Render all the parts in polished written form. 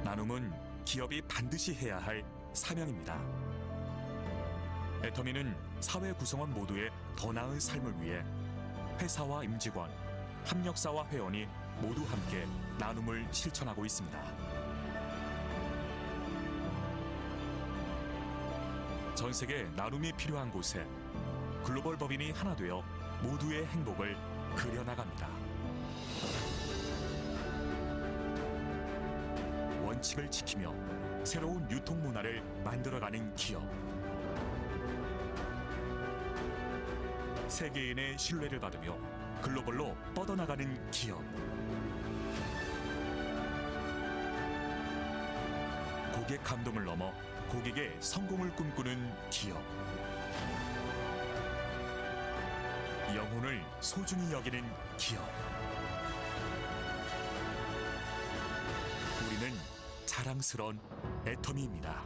나눔은 기업이 반드시 해야 할 사명입니다. 애터미는 사회 구성원 모두의 더 나은 삶을 위해 회사와 임직원, 협력사와 회원이 모두 함께 나눔을 실천하고 있습니다. 전 세계 나눔이 필요한 곳에 글로벌 법인이 하나 되어 모두의 행복을 그려나갑니다. 원칙을 지키며 새로운 유통 문화를 만들어가는 기업. 세계인의 신뢰를 받으며 글로벌로 뻗어나가는 기업. 고객 감동을 넘어 고객의 성공을 꿈꾸는 기업. 영혼을 소중히 여기는 기업. 우리는 자랑스러운 애터미입니다.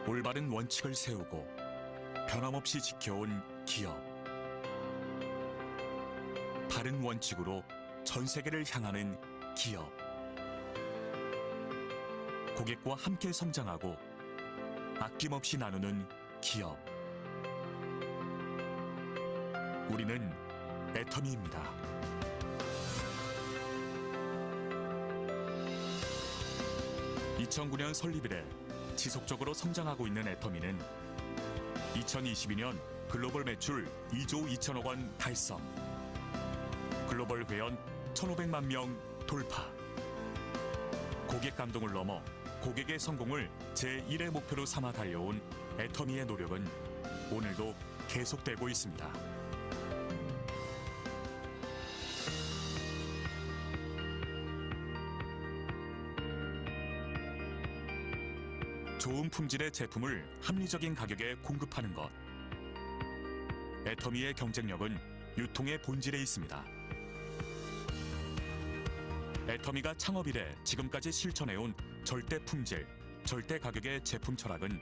올바른 원칙을 세우고 변함없이 지켜온 기업. 바른 원칙으로 전 세계를 향하는 기업. 고객과 함께 성장하고 아낌없이 나누는 기업. 우리는 애터미입니다. 2009년 설립 이래 지속적으로 성장하고 있는 애터미는 2022년 글로벌 매출 2조 2천억 원 달성, 글로벌 회원 1,500만 명 돌파. 고객 감동을 넘어 고객의 성공을 제1의 목표로 삼아 달려온 애터미의 노력은 오늘도 계속되고 있습니다. 좋은 품질의 제품을 합리적인 가격에 공급하는 것. 애터미의 경쟁력은 유통의 본질에 있습니다. 애터미가 창업 이래 지금까지 실천해온 절대 품질, 절대 가격의 제품 철학은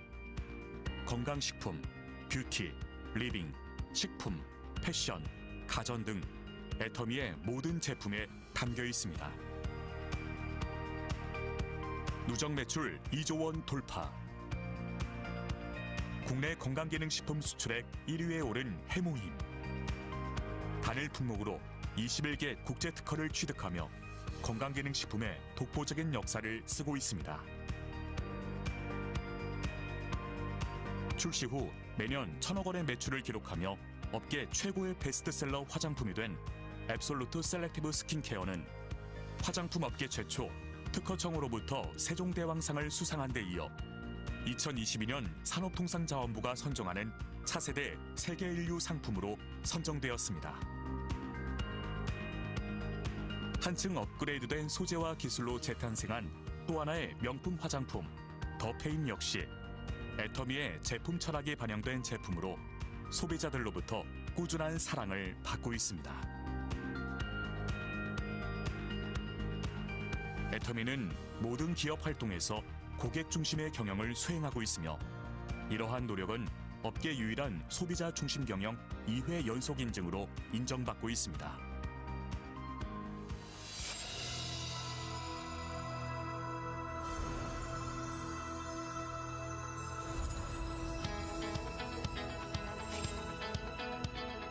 건강식품, 뷰티, 리빙, 식품, 패션, 가전 등 애터미의 모든 제품에 담겨 있습니다. 누적 매출 2조 원 돌파. 국내 건강기능식품 수출액 1위에 오른 해모힘. 단일 품목으로 21개 국제특허를 취득하며 건강기능식품의 독보적인 역사를 쓰고 있습니다. 출시 후 매년 1,000억 원의 매출을 기록하며 업계 최고의 베스트셀러 화장품이 된 앱솔루트 셀렉티브 스킨케어는 화장품 업계 최초 특허청으로부터 세종대왕상을 수상한 데 이어 2022년 산업통상자원부가 선정하는 차세대 세계 인류 상품으로 선정되었습니다. 한층 업그레이드된 소재와 기술로 재탄생한 또 하나의 명품 화장품 더페인 역시 애터미의 제품 철학이 반영된 제품으로 소비자들로부터 꾸준한 사랑을 받고 있습니다. 애터미는 모든 기업 활동에서 고객 중심의 경영을 수행하고 있으며 이러한 노력은 업계 유일한 소비자 중심 경영 2회 연속 인증으로 인정받고 있습니다.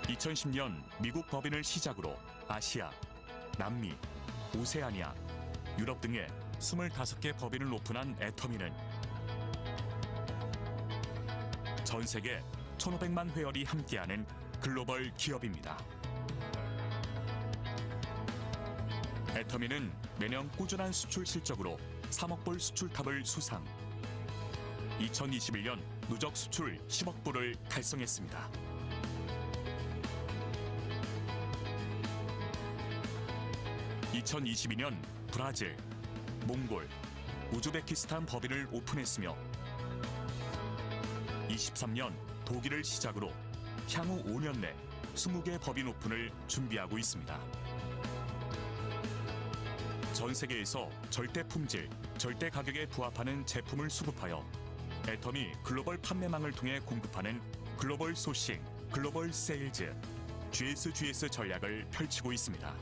(2010년) 미국 법인을 시작으로 아시아, 남미, 오세아니아, 유럽 등의 25개 법인을 오픈한 애터미는 전 세계 1,500만 회원이 함께하는 글로벌 기업입니다. 애터미는 매년 꾸준한 수출 실적으로 3억 불 수출탑을 수상. 2021년 누적 수출 10억 불을 달성했습니다. (2022년) 브라질, 몽골, 우즈베키스탄 법인을 오픈했으며 23년 독일을 시작으로 향후 5년 내 20개 법인 오픈을 준비하고 있습니다. 전 세계에서 절대 품질, 절대 가격에 부합하는 제품을 수급하여 애터미 글로벌 판매망을 통해 공급하는 글로벌 소싱, 글로벌 세일즈, GSGS 전략을 펼치고 있습니다.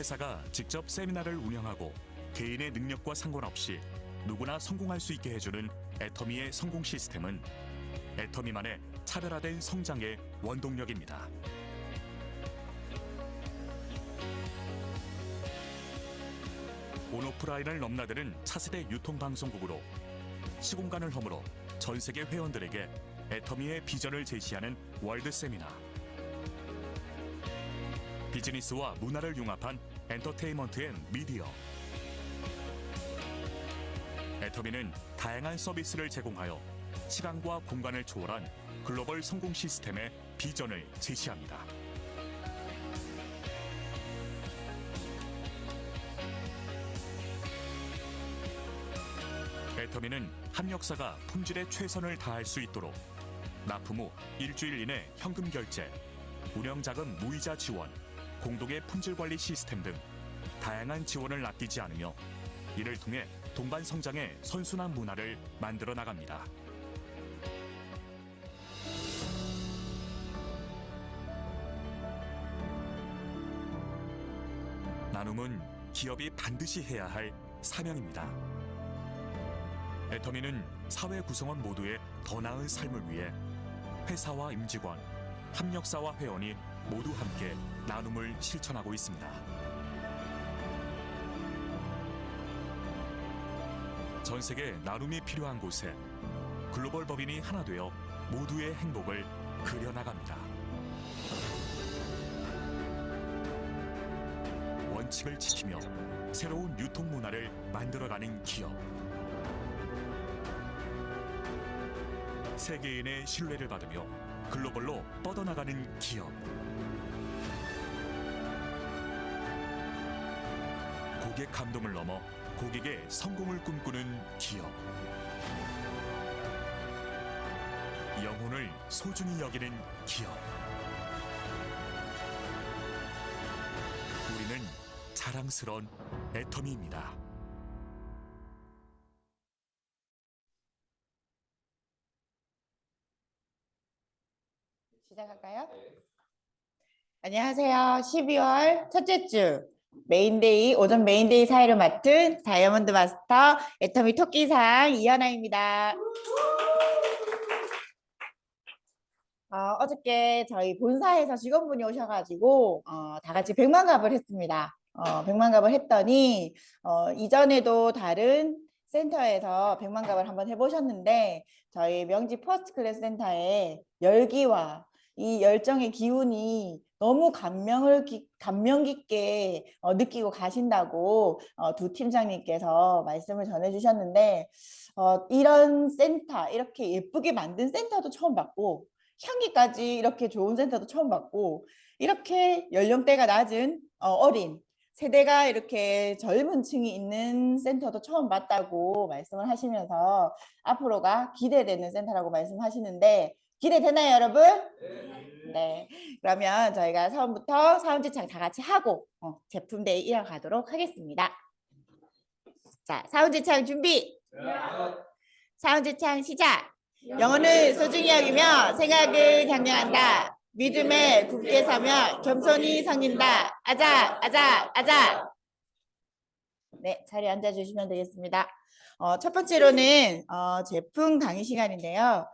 회사가 직접 세미나를 운영하고 개인의 능력과 상관없이 누구나 성공할 수 있게 해주는 애터미의 성공 시스템은 애터미만의 차별화된 성장의 원동력입니다. 온오프라인을 넘나드는 차세대 유통방송국으로 시공간을 허물어 전 세계 회원들에게 애터미의 비전을 제시하는 월드 세미나. 비즈니스와 문화를 융합한 엔터테인먼트 앤 미디어. 애터미는 다양한 서비스를 제공하여 시간과 공간을 초월한 글로벌 성공 시스템의 비전을 제시합니다. 애터미는 합력사가 품질에 최선을 다할 수 있도록 납품 후 일주일 이내 현금 결제, 운영자금 무이자 지원, 공동의 품질 관리 시스템 등 다양한 지원을 아끼지 않으며 이를 통해 동반 성장의 선순환 문화를 만들어 나갑니다. 나눔은 기업이 반드시 해야 할 사명입니다. 애터미는 사회 구성원 모두의 더 나은 삶을 위해 회사와 임직원, 협력사와 회원이 모두 함께 나눔을 실천하고 있습니다. 전 세계 나눔이 필요한 곳에 글로벌 법인이 하나 되어 모두의 행복을 그려나갑니다. 원칙을 지키며 새로운 유통 문화를 만들어가는 기업. 세계인의 신뢰를 받으며 글로벌로 뻗어나가는 기업. 고객 감동을 넘어 고객의 성공을 꿈꾸는 기업. 영혼을 소중히 여기는 기업. 우리는 자랑스러운 애터미입니다. 시작할까요? 안녕하세요. 12월 첫째 주 메인데이, 오전 메인데이 사회를 맡은 다이아몬드 마스터 애터미 토끼상 이현아입니다. 어저께 저희 본사에서 직원분이 오셔가지고 다 같이 백만갑을 했습니다. 백만갑을 했더니 이전에도 다른 센터에서 백만갑을 한번 해보셨는데 저희 명지 퍼스트 클래스 센터의 열기와 이 열정의 기운이 너무 감명 깊게 느끼고 가신다고 두 팀장님께서 말씀을 전해주셨는데 이런 센터, 이렇게 예쁘게 만든 센터도 처음 봤고 향기까지 이렇게 좋은 센터도 처음 봤고 이렇게 연령대가 낮은 어린 세대가 이렇게 젊은 층이 있는 센터도 처음 봤다고 말씀을 하시면서 앞으로가 기대되는 센터라고 말씀하시는데 기대되나요, 여러분? 네. 그러면 저희가 처음부터 사운드창 다 같이 하고 제품 데이 이어가도록 하겠습니다. 자, 사운드창 준비. 사운드창 시작. 영혼을 소중히 여기며 생각을 강령한다. 믿음에 굳게 서며 겸손히 섬긴다. 아자, 아자, 아자. 네, 자리에 앉아주시면 되겠습니다. 첫 번째로는 제품 강의 시간인데요.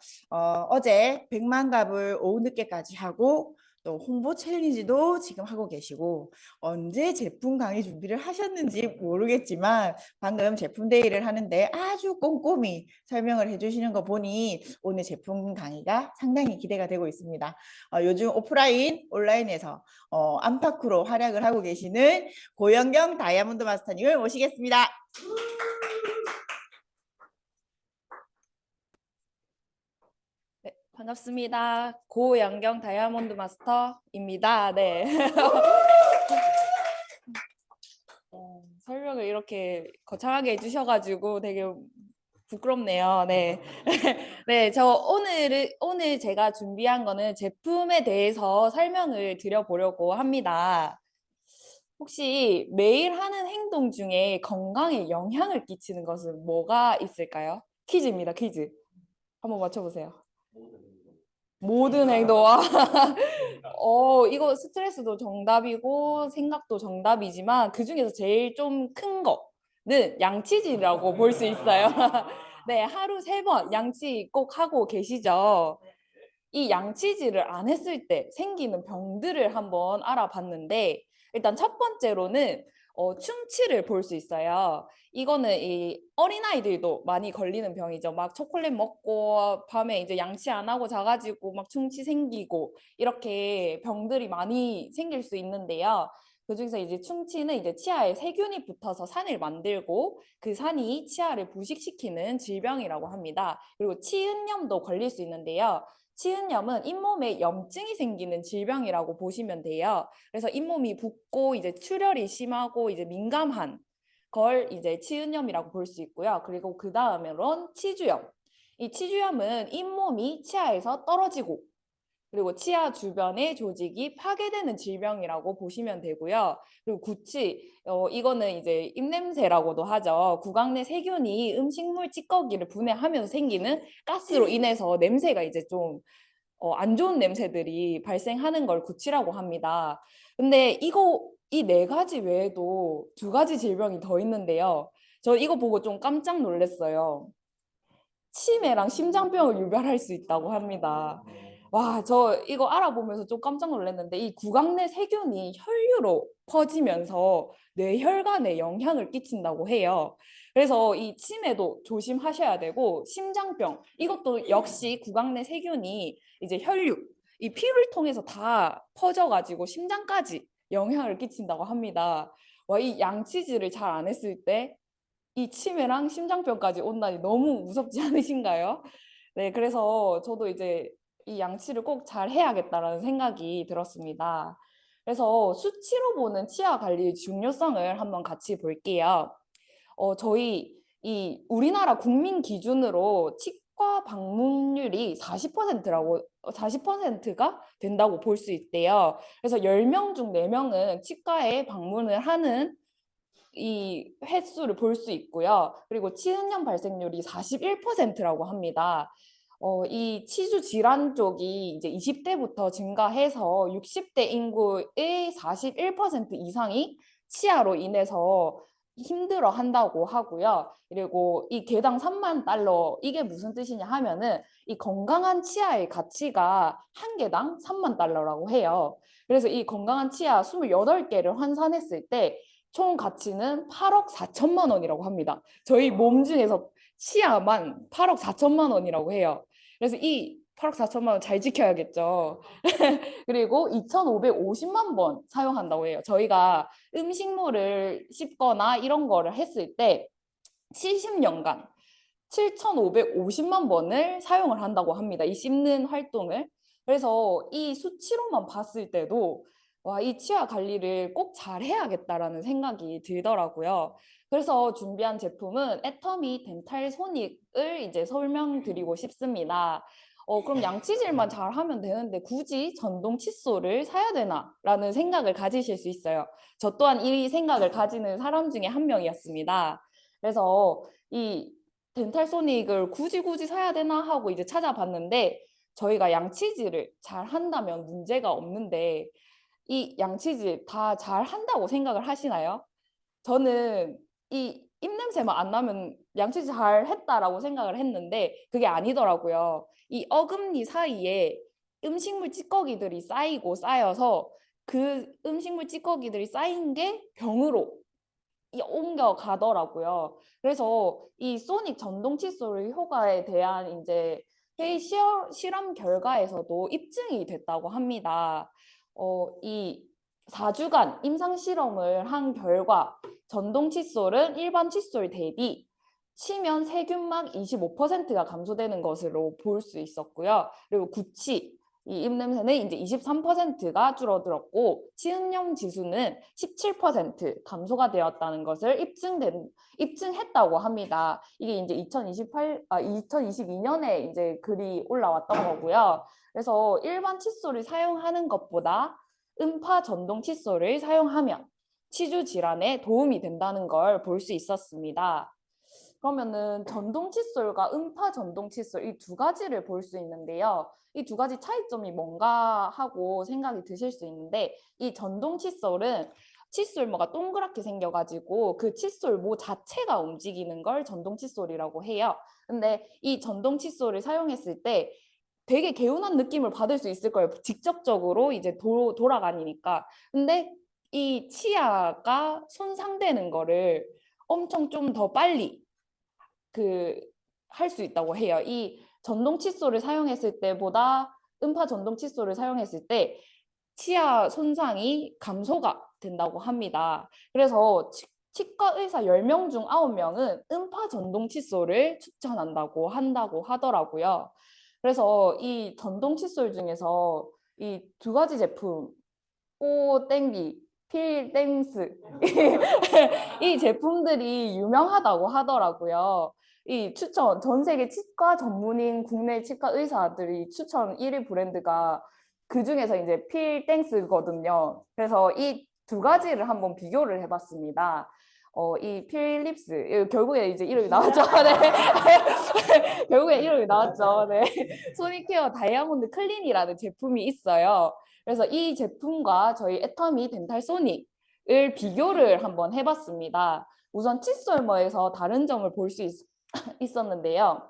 어제 100만 갑을 오후 늦게까지 하고 또 홍보 챌린지도 지금 하고 계시고 언제 제품 강의 준비를 하셨는지 모르겠지만 방금 제품 데이를 하는데 아주 꼼꼼히 설명을 해주시는 거 보니 오늘 제품 강의가 상당히 기대가 되고 있습니다. 요즘 오프라인, 온라인에서 안팎으로 활약을 하고 계시는 고영경 다이아몬드 마스터님을 모시겠습니다. 네, 반갑습니다. 고영경 다이아몬드 마스터입니다. 네. 설명을 이렇게 거창하게 해주셔가지고 되게 부끄럽네요. 네. 네, 오늘 제가 준비한 거는 제품에 대해서 설명을 드려보려고 합니다. 혹시 매일 하는 행동 중에 건강에 영향을 끼치는 것은 뭐가 있을까요? 퀴즈입니다, 퀴즈. 한번 맞춰보세요. 모든 행동. 이거 스트레스도 정답이고 생각도 정답이지만 그중에서 제일 좀 큰 거는 양치질이라고 볼 수 있어요. 네, 하루 3번 양치 꼭 하고 계시죠? 이 양치질을 안 했을 때 생기는 병들을 한번 알아봤는데 일단 첫 번째로는 충치를 볼 수 있어요. 이거는 이 어린아이들도 많이 걸리는 병이죠. 막 초콜릿 먹고 밤에 이제 양치 안 하고 자가지고 막 충치 생기고 이렇게 병들이 많이 생길 수 있는데요. 그중에서 이제 충치는 이제 치아에 세균이 붙어서 산을 만들고 그 산이 치아를 부식시키는 질병이라고 합니다. 그리고 치은염도 걸릴 수 있는데요. 치은염은 잇몸에 염증이 생기는 질병이라고 보시면 돼요. 그래서 잇몸이 붓고 이제 출혈이 심하고 이제 민감한 걸 이제 치은염이라고 볼 수 있고요. 그리고 그 다음으로는 치주염. 이 치주염은 잇몸이 치아에서 떨어지고 그리고 치아 주변의 조직이 파괴되는 질병이라고 보시면 되고요. 그리고 구취, 이거는 이제 입냄새라고도 하죠. 구강 내 세균이 음식물 찌꺼기를 분해하면서 생기는 가스로 인해서 냄새가 이제 좀 안 좋은 냄새들이 발생하는 걸 구취라고 합니다. 근데 이 네 가지 외에도 두 가지 질병이 더 있는데요. 저 이거 보고 좀 깜짝 놀랐어요. 치매랑 심장병을 유발할 수 있다고 합니다. 와, 저 이거 알아보면서 좀 깜짝 놀랐는데 이 구강 내 세균이 혈류로 퍼지면서 뇌혈관에 영향을 끼친다고 해요. 그래서 이 치매도 조심하셔야 되고 심장병 이것도 역시 구강 내 세균이 이제 혈류 이 피를 통해서 다 퍼져가지고 심장까지 영향을 끼친다고 합니다. 와, 이 양치질을 잘 안 했을 때 이 치매랑 심장병까지 온다니 너무 무섭지 않으신가요? 네, 그래서 저도 이제 이 양치를 꼭 잘 해야겠다라는 생각이 들었습니다. 그래서 수치로 보는 치아 관리의 중요성을 한번 같이 볼게요. 저희 이 우리나라 국민 기준으로 치과 방문율이 40%가 된다고 볼 수 있대요. 그래서 10명 중 4명은 치과에 방문을 하는 이 횟수를 볼 수 있고요. 그리고 치은염 발생률이 41%라고 합니다. 이 치주 질환 쪽이 이제 20대부터 증가해서 60대 인구의 41% 이상이 치아로 인해서 힘들어 한다고 하고요. 그리고 이 개당 3만 달러 이게 무슨 뜻이냐 하면은 이 건강한 치아의 가치가 한 개당 3만 달러라고 해요. 그래서 이 건강한 치아 28개를 환산했을 때 총 가치는 8억 4천만 원이라고 합니다. 저희 몸 중에서 치아만 8억 4천만 원이라고 해요. 그래서 이 8억 4천만 원 잘 지켜야겠죠. 그리고 2,550만 번 사용한다고 해요. 저희가 음식물을 씹거나 이런 거를 했을 때 70년간 7,550만 번을 사용을 한다고 합니다. 이 씹는 활동을. 그래서 이 수치로만 봤을 때도 와, 이 치아 관리를 꼭 잘 해야겠다라는 생각이 들더라고요. 그래서 준비한 제품은 애터미 덴탈 소닉을 이제 설명드리고 싶습니다. 그럼 양치질만 잘 하면 되는데 굳이 전동 칫솔을 사야 되나? 라는 생각을 가지실 수 있어요. 저 또한 이 생각을 가지는 사람 중에 한 명이었습니다. 그래서 이 덴탈 소닉을 굳이 사야 되나 하고 이제 찾아봤는데 저희가 양치질을 잘 한다면 문제가 없는데 이 양치질 다 잘 한다고 생각을 하시나요? 저는 이 입냄새만 안 나면 양치질 잘 했다라고 생각을 했는데 그게 아니더라고요. 이 어금니 사이에 음식물 찌꺼기들이 쌓이고 쌓여서 그 음식물 찌꺼기들이 쌓인 게 병으로 옮겨가더라고요. 그래서 이 소닉 전동 칫솔의 효과에 대한 이제 회의 실험 결과에서도 입증이 됐다고 합니다. 이 4주간 임상 실험을 한 결과 전동 칫솔은 일반 칫솔 대비 치면 세균막 25%가 감소되는 것으로 볼 수 있었고요. 그리고 구취, 이 입냄새는 이제 23%가 줄어들었고 치은염 지수는 17% 감소가 되었다는 것을 입증했다고 합니다. 이게 이제 2022년에 이제 글이 올라왔던 거고요. 그래서 일반 칫솔을 사용하는 것보다 음파 전동 칫솔을 사용하면 치주 질환에 도움이 된다는 걸 볼 수 있었습니다. 그러면은 전동 칫솔과 음파 전동 칫솔 이 두 가지를 볼 수 있는데요. 이 두 가지 차이점이 뭔가 하고 생각이 드실 수 있는데 이 전동 칫솔은 칫솔모가 동그랗게 생겨가지고 그 칫솔모 자체가 움직이는 걸 전동 칫솔이라고 해요. 근데 이 전동 칫솔을 사용했을 때 되게 개운한 느낌을 받을 수 있을 거예요. 직접적으로 이제 돌아가니까. 근데 이 치아가 손상되는 거를 엄청 좀 더 빨리 할 수 있다고 해요. 이 전동 칫솔을 사용했을 때보다 음파 전동 칫솔을 사용했을 때 치아 손상이 감소가 된다고 합니다. 그래서 치과 의사 10명 중 9명은 음파 전동 칫솔을 추천한다고 하더라고요. 그래서 이 전동 칫솔 중에서 이 두 가지 제품 꼬땡기, 필땡스 이 제품들이 유명하다고 하더라고요. 이 추천 전 세계 치과 전문인 국내 치과 의사들이 추천 1위 브랜드가 그 중에서 이제 필땡스거든요. 그래서 이 두 가지를 한번 비교를 해봤습니다. 이 필립스 결국에 이제 이름이 나왔죠. 네. 결국에 이름이 나왔죠. 네. 소니케어 다이아몬드 클린이라는 제품이 있어요. 그래서 이 제품과 저희 애터미 덴탈 소닉을 비교를 한번 해봤습니다. 우선 칫솔머에서 다른 점을 볼 수 있었는데요.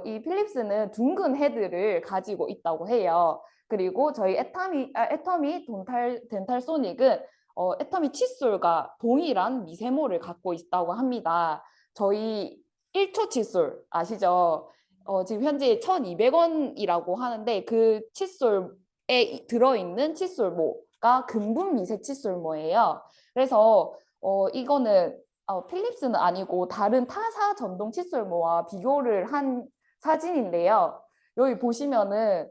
이 필립스는 둥근 헤드를 가지고 있다고 해요. 그리고 저희 애터미 덴탈 소닉은 애터미 칫솔과 동일한 미세모를 갖고 있다고 합니다. 저희 1초 칫솔 아시죠? 지금 현재 1,200원이라고 하는데 그 칫솔에 들어있는 칫솔모가 근분 미세 칫솔모예요. 그래서 이거는 필립스는 아니고 다른 타사 전동 칫솔모와 비교를 한 사진인데요. 여기 보시면은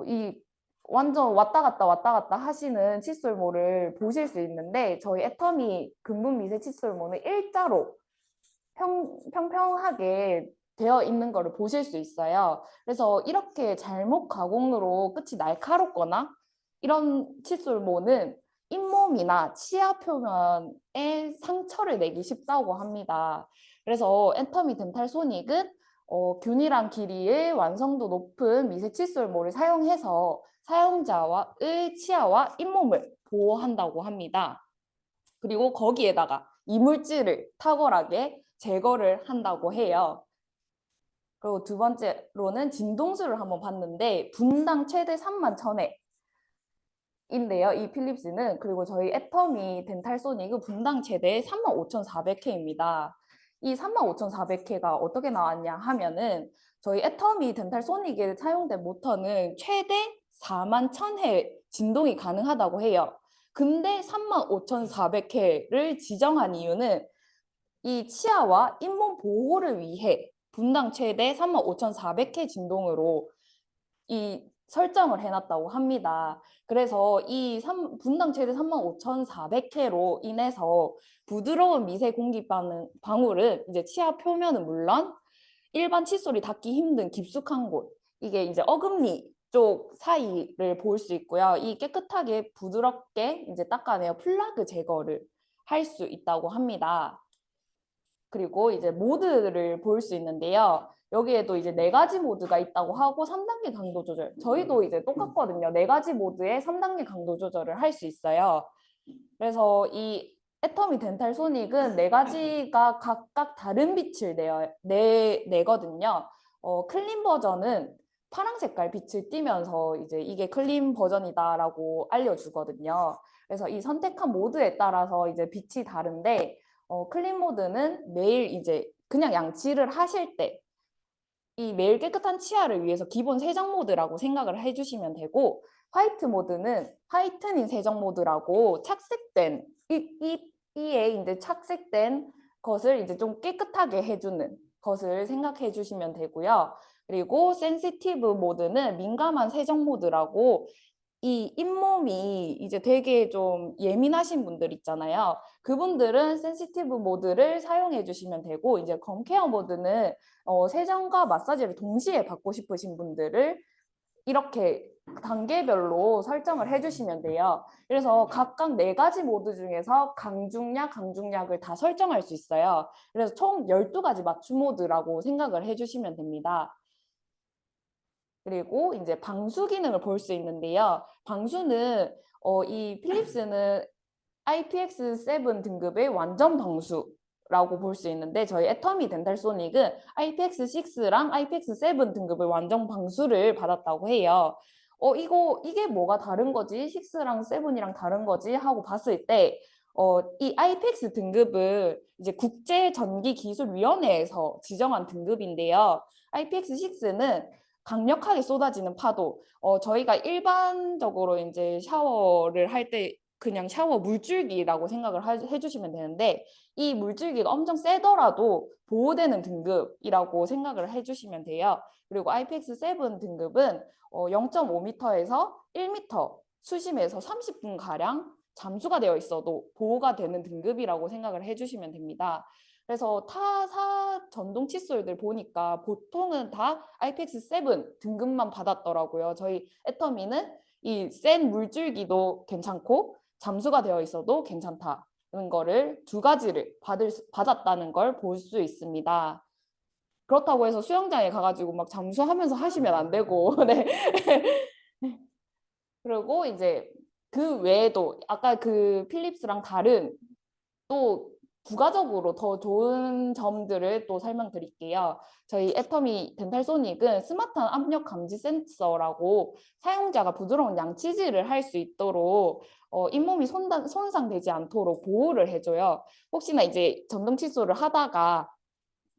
이 완전 왔다 갔다 하시는 칫솔모를 보실 수 있는데 저희 애터미 근분 미세 칫솔모는 일자로 평평하게 되어 있는 것을 보실 수 있어요. 그래서 이렇게 잘못 가공으로 끝이 날카롭거나 이런 칫솔모는 잇몸이나 치아 표면에 상처를 내기 쉽다고 합니다. 그래서 애터미 덴탈 소닉은 균일한 길이의 완성도 높은 미세 칫솔모를 사용해서 사용자의 치아와 잇몸을 보호한다고 합니다. 그리고 거기에다가 이물질을 탁월하게 제거를 한다고 해요. 그리고 두 번째로는 진동수를 한번 봤는데 분당 최대 31,000회 인데요. 이 필립스는 그리고 저희 애터미 덴탈 소닉은 분당 최대 35,400회입니다. 이 35,400회가 어떻게 나왔냐 하면은 저희 애터미 덴탈 소닉에 사용된 모터는 최대 41,000회 진동이 가능하다고 해요. 근데 35,400회를 지정한 이유는 이 치아와 잇몸 보호를 위해 분당 최대 35,400회 진동으로 이 설정을 해놨다고 합니다. 그래서 이 분당 최대 35,400회로 인해서 부드러운 미세 공기 방울은 이제 치아 표면은 물론 일반 칫솔이 닿기 힘든 깊숙한 곳, 이게 이제 어금니 쪽 사이를 볼 수 있고요. 이 깨끗하게 부드럽게 이제 닦아내어 플라그 제거를 할 수 있다고 합니다. 그리고 이제 모드를 볼 수 있는데요. 여기에도 이제 4가지 모드가 있다고 하고 3단계 강도 조절. 저희도 이제 똑같거든요. 4가지 모드에 3단계 강도 조절을 할 수 있어요. 그래서 이 애터미 덴탈 소닉은 4가지가 각각 다른 빛을 내거든요. 클린 버전은 파란 색깔 빛을 띠면서 이제 이게 클린 버전이다라고 알려주거든요. 그래서 이 선택한 모드에 따라서 이제 빛이 다른데 클린 모드는 매일 이제 그냥 양치를 하실 때 이 매일 깨끗한 치아를 위해서 기본 세정 모드라고 생각을 해주시면 되고 화이트 모드는 화이트닝 세정 모드라고 착색된 이에 이제 착색된 것을 이제 좀 깨끗하게 해주는 것을 생각해 주시면 되고요. 그리고 센시티브 모드는 민감한 세정 모드라고 이 잇몸이 이제 되게 좀 예민하신 분들 있잖아요. 그분들은 센시티브 모드를 사용해 주시면 되고 이제 검케어 모드는 세정과 마사지를 동시에 받고 싶으신 분들을 이렇게 단계별로 설정을 해주시면 돼요. 그래서 각각 4가지 모드 중에서 강중약을 다 설정할 수 있어요. 그래서 총 12가지 맞춤 모드라고 생각을 해주시면 됩니다. 그리고 이제 방수 기능을 볼 수 있는데요. 방수는 이 필립스는 IPX7 등급의 완전 방수라고 볼 수 있는데 저희 애터미 덴탈 소닉은 IPX6랑 IPX7 등급의 완전 방수를 받았다고 해요. 이게 뭐가 다른 거지? 6랑 7이랑 다른 거지? 하고 봤을 때 이 IPX 등급은 이제 국제전기기술위원회에서 지정한 등급인데요. IPX6는 강력하게 쏟아지는 파도. 저희가 일반적으로 이제 샤워를 할 때 그냥 샤워 물줄기라고 생각을 해주시면 되는데 이 물줄기가 엄청 세더라도 보호되는 등급이라고 생각을 해주시면 돼요. 그리고 IPX7 등급은 0.5m에서 1m 수심에서 30분가량 잠수가 되어 있어도 보호가 되는 등급이라고 생각을 해주시면 됩니다. 그래서 타사 전동 칫솔들 보니까 보통은 다 IPX7 등급만 받았더라고요. 저희 애터미는 이 센 물줄기도 괜찮고 잠수가 되어 있어도 괜찮다는 거를 두 가지를 받았다는 걸 볼 수 있습니다. 그렇다고 해서 수영장에 가가지고 막 잠수하면서 하시면 안 되고, 네. 그리고 이제 그 외에도 아까 그 필립스랑 다른 또 부가적으로 더 좋은 점들을 또 설명드릴게요. 저희 애터미 덴탈소닉은 스마트한 압력 감지 센서라고 사용자가 부드러운 양치질을 할 수 있도록 잇몸이 손상되지 않도록 보호를 해줘요. 혹시나 이제 전동 칫솔을 하다가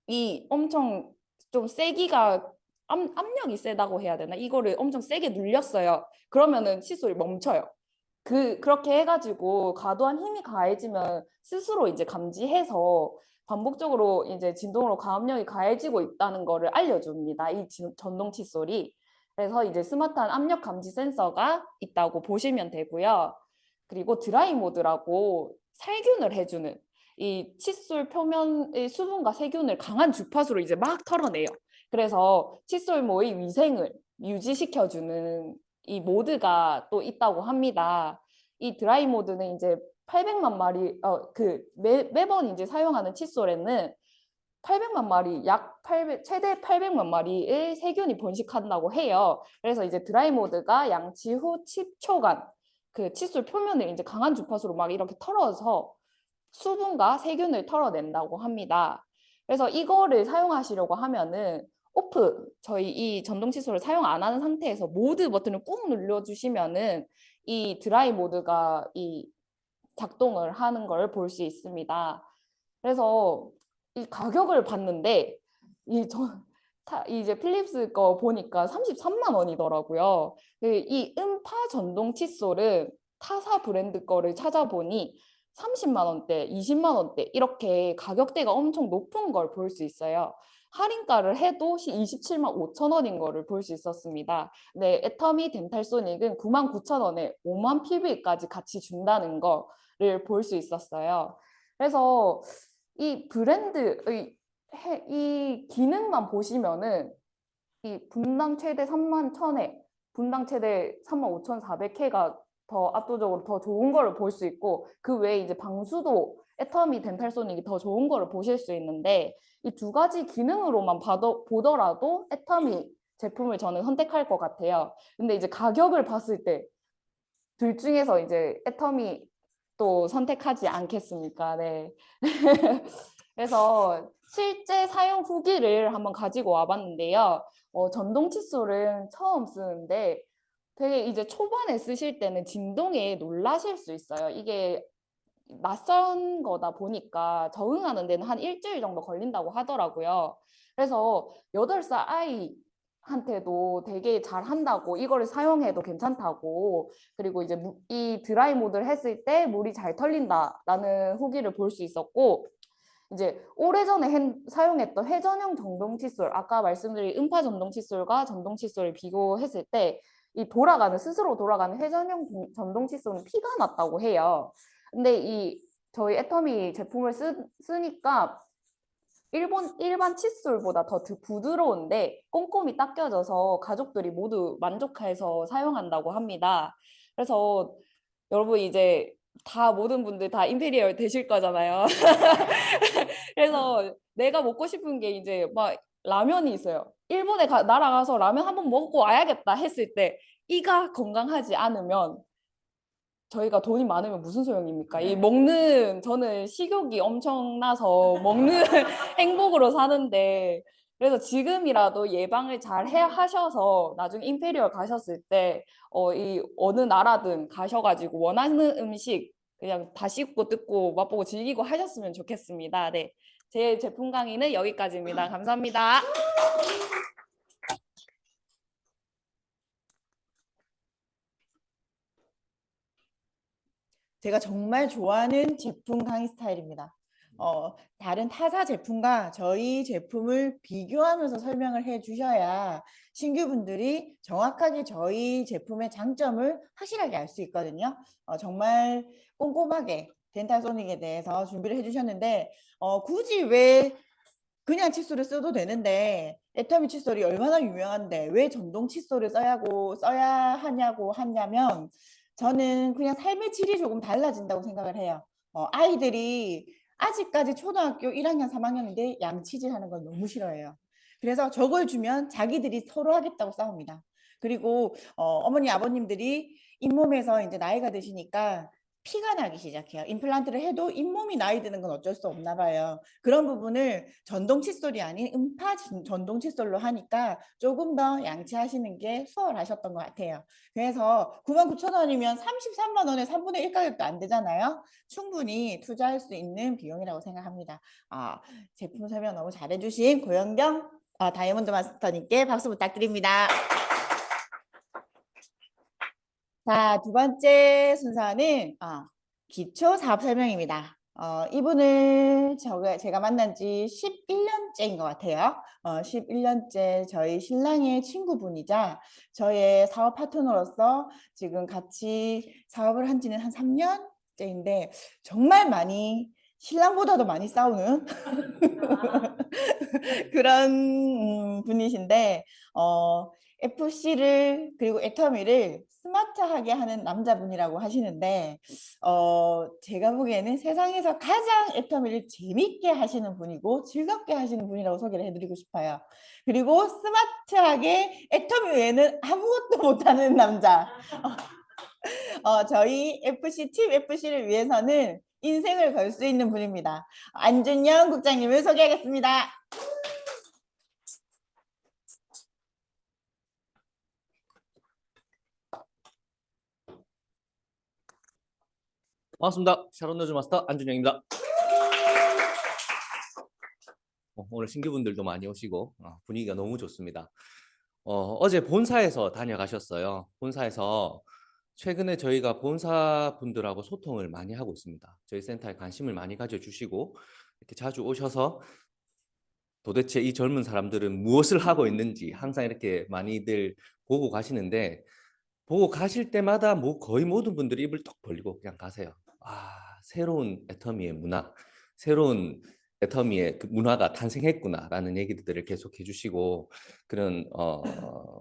이 엄청 좀 세기가 압력이 세다고 해야 되나? 이거를 엄청 세게 눌렸어요. 그러면은 칫솔이 멈춰요. 그렇게 해가지고 과도한 힘이 가해지면 스스로 이제 감지해서 반복적으로 이제 진동으로 가압력이 가해지고 있다는 거를 알려줍니다. 이 전동 칫솔이. 그래서 이제 스마트한 압력 감지 센서가 있다고 보시면 되고요. 그리고 드라이 모드라고 살균을 해주는 이 칫솔 표면의 수분과 세균을 강한 주파수로 이제 막 털어내요. 그래서 칫솔모의 위생을 유지시켜주는 이 모드가 또 있다고 합니다. 이 드라이 모드는 이제 800만 마리, 매번 이제 사용하는 칫솔에는 800만 마리, 최대 800만 마리의 세균이 번식한다고 해요. 그래서 이제 드라이 모드가 양치 후 10초간 그 칫솔 표면을 이제 강한 주파수로 막 이렇게 털어서 수분과 세균을 털어낸다고 합니다. 그래서 이거를 사용하시려고 하면은 저희 이 전동 칫솔을 사용 안 하는 상태에서 모드 버튼을 꾹 눌러주시면은 이 드라이 모드가 이 작동을 하는 걸 볼 수 있습니다. 그래서 이 가격을 봤는데 이제 필립스 거 보니까 33만 원이더라고요. 이 음파 전동 칫솔은 타사 브랜드 거를 찾아보니 30만 원대, 20만 원대 이렇게 가격대가 엄청 높은 걸 볼 수 있어요. 할인가를 해도 27만 5천 원인 거를 볼 수 있었습니다. 네, 애터미 덴탈소닉은 9만 9천 원에 5만 PV까지 같이 준다는 거를 볼 수 있었어요. 그래서 이 브랜드의 이 기능만 보시면은 이 분당 최대 3만 1,000회, 분당 최대 3만 5,400회가 더 압도적으로 더 좋은 거를 볼 수 있고 그 외에 이제 방수도 애터미 덴탈소닉이 더 좋은 거를 보실 수 있는데 이 두 가지 기능으로만 보더라도 애터미 제품을 저는 선택할 것 같아요. 근데 이제 가격을 봤을 때 둘 중에서 이제 애터미 또 선택하지 않겠습니까? 네. 그래서 실제 사용 후기를 한번 가지고 와봤는데요. 전동 칫솔은 처음 쓰는데 되게 이제 초반에 쓰실 때는 진동에 놀라실 수 있어요. 이게 낯선 거다 보니까 적응하는 데는 한 일주일 정도 걸린다고 하더라고요. 그래서 8살 아이한테도 되게 잘한다고 이거를 사용해도 괜찮다고 그리고 이제 이 드라이 모드를 했을 때 물이 잘 털린다라는 후기를 볼 수 있었고 이제 오래전에 사용했던 회전형 전동 칫솔 아까 말씀드린 음파 전동 칫솔과 전동 칫솔을 비교했을 때 이 스스로 돌아가는 회전형 전동 칫솔은 피가 났다고 해요. 근데 저희 애터미 제품을 쓰니까 일반 칫솔보다 더 부드러운데 꼼꼼히 닦여져서 가족들이 모두 만족해서 사용한다고 합니다. 그래서 여러분 이제 모든 분들 다 임페리얼 되실 거잖아요. 그래서 내가 먹고 싶은 게 이제 막 라면이 있어요. 일본에 날아가서 라면 한번 먹고 와야겠다 했을 때 이가 건강하지 않으면 저희가 돈이 많으면 무슨 소용입니까? 저는 식욕이 엄청나서 먹는 행복으로 사는데, 그래서 지금이라도 예방을 잘 하셔서 나중에 임페리얼 가셨을 때, 어느 나라든 가셔가지고 원하는 음식 그냥 다 씹고 뜯고 맛보고 즐기고 하셨으면 좋겠습니다. 네. 제 제품 강의는 여기까지입니다. 감사합니다. 제가 정말 좋아하는 제품 강의 스타일입니다. 다른 타사 제품과 저희 제품을 비교하면서 설명을 해 주셔야 신규분들이 정확하게 저희 제품의 장점을 확실하게 알 수 있거든요. 정말 꼼꼼하게 덴탈소닉에 대해서 준비를 해 주셨는데 굳이 왜 그냥 칫솔을 써도 되는데 애터미 칫솔이 얼마나 유명한데 왜 전동 칫솔을 써야 하냐고 하냐면 저는 그냥 삶의 질이 조금 달라진다고 생각을 해요. 아이들이 아직까지 초등학교 1학년, 3학년인데 양치질 하는 걸 너무 싫어해요. 그래서 저걸 주면 자기들이 서로 하겠다고 싸웁니다. 그리고 어머니, 아버님들이 잇몸에서 이제 나이가 드시니까 피가 나기 시작해요. 임플란트를 해도 잇몸이 나이 드는 건 어쩔 수 없나 봐요. 그런 부분을 전동 칫솔이 아닌 음파 전동 칫솔로 하니까 조금 더 양치하시는 게 수월하셨던 것 같아요. 그래서 99,000원이면 33만 원에 3분의 1 가격도 안 되잖아요. 충분히 투자할 수 있는 비용이라고 생각합니다. 제품 설명 너무 잘해주신 고영경 다이아몬드 마스터님께 박수 부탁드립니다. 자, 두 번째 순서는 기초 사업 설명입니다. 이분을 제가 만난 지 11년째인 것 같아요. 11년째 저희 신랑의 친구분이자 저의 사업 파트너로서 지금 같이 사업을 한 지는 한 3년째인데 정말 많이 신랑보다도 많이 싸우는 그런 분이신데 FC를 그리고 애터미를 스마트하게 하는 남자분이라고 하시는데 제가 보기에는 세상에서 가장 애터미를 재밌게 하시는 분이고 즐겁게 하시는 분이라고 소개를 해드리고 싶어요. 그리고 스마트하게 애터미 외에는 아무것도 못하는 남자. 저희 FC 팀 FC를 위해서는 인생을 걸 수 있는 분입니다. 안준영 국장님을 소개하겠습니다. 반갑습니다. 샤론 노즈 마스터 안준영입니다. 오늘 신규분들도 많이 오시고 분위기가 너무 좋습니다. 어제 본사에서 다녀가셨어요. 본사에서 최근에 저희가 본사분들하고 소통을 많이 하고 있습니다. 저희 센터에 관심을 많이 가져주시고 이렇게 자주 오셔서 도대체 이 젊은 사람들은 무엇을 하고 있는지 항상 이렇게 많이들 보고 가시는데 보고 가실 때마다 거의 모든 분들이 입을 턱 벌리고 그냥 가세요. 새로운 애터미의 문화, 새로운 애터미의 그 문화가 탄생했구나라는 얘기들을 계속 해주시고 그런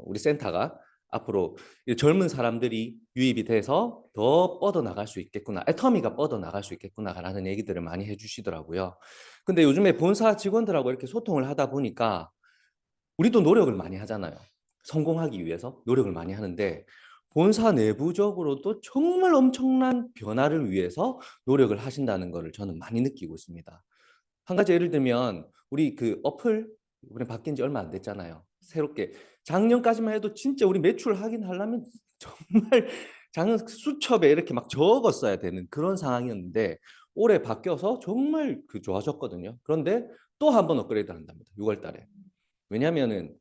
우리 센터가 앞으로 젊은 사람들이 유입이 돼서 더 뻗어나갈 수 있겠구나, 애터미가 뻗어나갈 수 있겠구나라는 얘기들을 많이 해주시더라고요. 근데 요즘에 본사 직원들하고 이렇게 소통을 하다 보니까 우리도 노력을 많이 하잖아요. 성공하기 위해서 노력을 많이 하는데 본사 내부적으로도 정말 엄청난 변화를 위해서 노력을 하신다는 것을 저는 많이 느끼고 있습니다. 한 가지 예를 들면 우리 그 어플 이번에 바뀐 지 얼마 안 됐잖아요. 새롭게 작년까지만 해도 진짜 우리 매출 확인하려면 정말 작년 수첩에 이렇게 막 적었어야 되는 그런 상황이었는데 올해 바뀌어서 정말 좋아졌거든요. 그런데 또 한 번 업그레이드 한답니다. 6월 달에. 왜냐하면은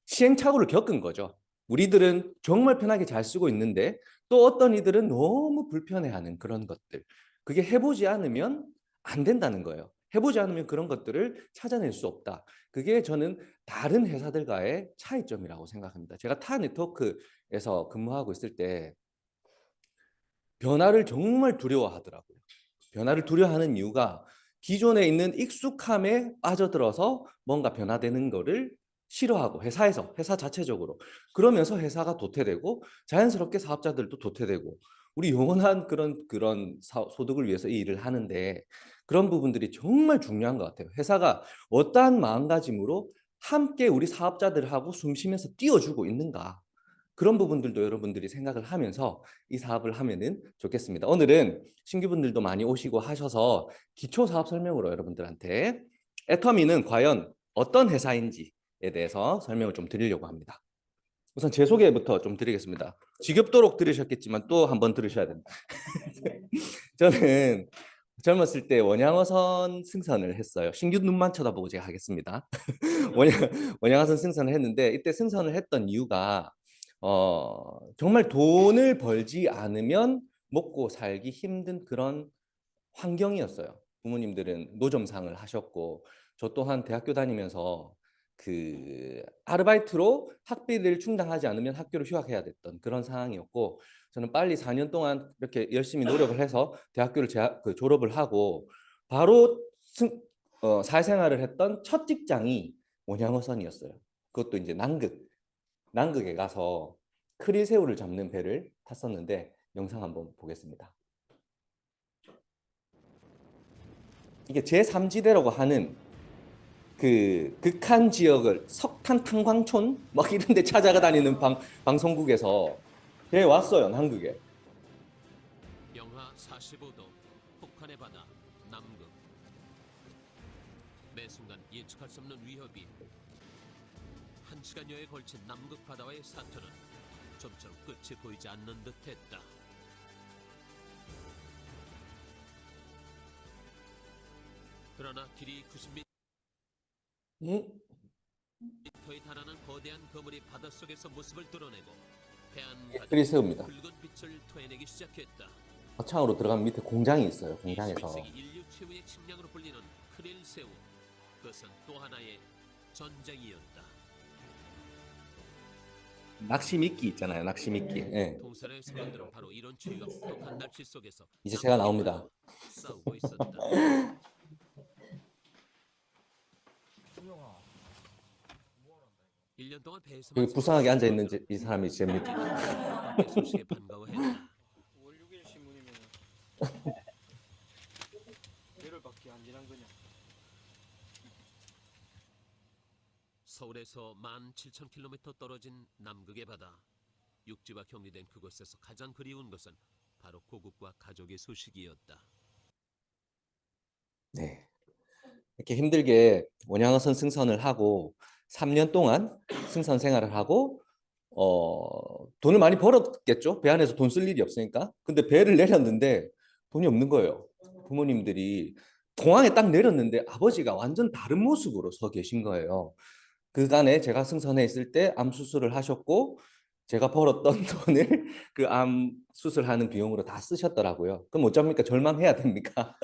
시행착오를 겪은 거죠. 우리들은 정말 편하게 잘 쓰고 있는데 또 어떤 이들은 너무 불편해하는 그런 것들. 그게 해보지 않으면 안 된다는 거예요. 해보지 않으면 그런 것들을 찾아낼 수 없다. 그게 저는 다른 회사들과의 차이점이라고 생각합니다. 제가 타 네트워크에서 근무하고 있을 때 변화를 정말 두려워하더라고요. 변화를 두려워하는 이유가 기존에 있는 익숙함에 빠져들어서 뭔가 변화되는 거를 싫어하고 회사 자체적으로 그러면서 회사가 도태되고 자연스럽게 사업자들도 도태되고 우리 영원한 그런 소득을 위해서 이 일을 하는데 그런 부분들이 정말 중요한 것 같아요. 회사가 어떠한 마음가짐으로 함께 우리 사업자들하고 숨 쉬면서 뛰어주고 있는가, 그런 부분들도 여러분들이 생각을 하면서 이 사업을 하면은 좋겠습니다. 오늘은 신규분들도 많이 오시고 하셔서 기초 사업 설명으로 여러분들한테 애터미는 과연 어떤 회사인지에 대해서 설명을 좀 드리려고 합니다. 우선 제 소개부터 좀 드리겠습니다. 지겹도록 들으셨겠지만 또 한번 들으셔야 됩니다. 저는 젊었을 때 원양어선 승선을 했어요. 신규 눈만 쳐다보고 제가 하겠습니다. 원양어선 승선을 했는데 이때 승선을 했던 이유가 정말 돈을 벌지 않으면 먹고 살기 힘든 그런 환경이었어요. 부모님들은 노점상을 하셨고 저 또한 대학교 다니면서 그 아르바이트로 학비를 충당하지 않으면 학교를 휴학해야 됐던 그런 상황이었고 저는 빨리 4년 동안 이렇게 열심히 노력을 해서 대학교를 졸업을 하고 바로 사회생활을 했던 첫 직장이 원양어선이었어요. 그것도 이제 남극에 가서 크릴새우를 잡는 배를 탔었는데 영상 한번 보겠습니다. 이게 제3지대라고 하는 그 극한 지역을 석탄 탄광촌 막 이런 데 찾아가 다니는 방송국에서 배 왔어요, 남극에. 영하 45도 폭탄의 바다 남극. 매 순간 예측할 수 없는 위협이. 1시간여에 걸친 남극 바다와의 사투는 좀처럼 끝이 보이지 않는 듯했다. 그러나 길이 90m에 달하는 거대한 거물이 바닷속에서 모습을 드러내고 해안 크릴새우입니다. 붉은 빛을 토해내기 시작했다. 거창으로 들어가면 밑에 공장이 있어요. 공장에서 21세기 인류 최후의 식량으로 불리는 크릴새우. 그것은 또 하나의 전쟁이었다. 낚시 미끼 있잖아요. 낚시 미끼. 예. 동산의 사람들은 바로 이런 추위와 혹독한 날씨 속에서 이제 제가 나옵니다. 싸우고 있었다. 1년 동안 배에서 여기 불쌍하게 앉아 있는 이 사람이 제입니다. 소식에 반가워했다. 5월 6일 신문이면 열흘밖에 안 지난 거냐. 서울에서 17,000km 떨어진 남극의 바다. 육지와 격리된 그곳에서 가장 그리운 것은 바로 고국과 가족의 소식이었다. 네. 이렇게 힘들게 원양어선 승선을 하고 3년 동안 승선 생활을 하고 돈을 많이 벌었겠죠. 배 안에서 돈 쓸 일이 없으니까. 근데 배를 내렸는데 돈이 없는 거예요. 부모님들이 공항에 딱 내렸는데 아버지가 완전 다른 모습으로 서 계신 거예요. 그간에 제가 승선해 있을 때 암 수술을 하셨고 제가 벌었던 돈을 그 암 수술하는 비용으로 다 쓰셨더라고요. 그럼 어쩝니까? 절망해야 됩니까?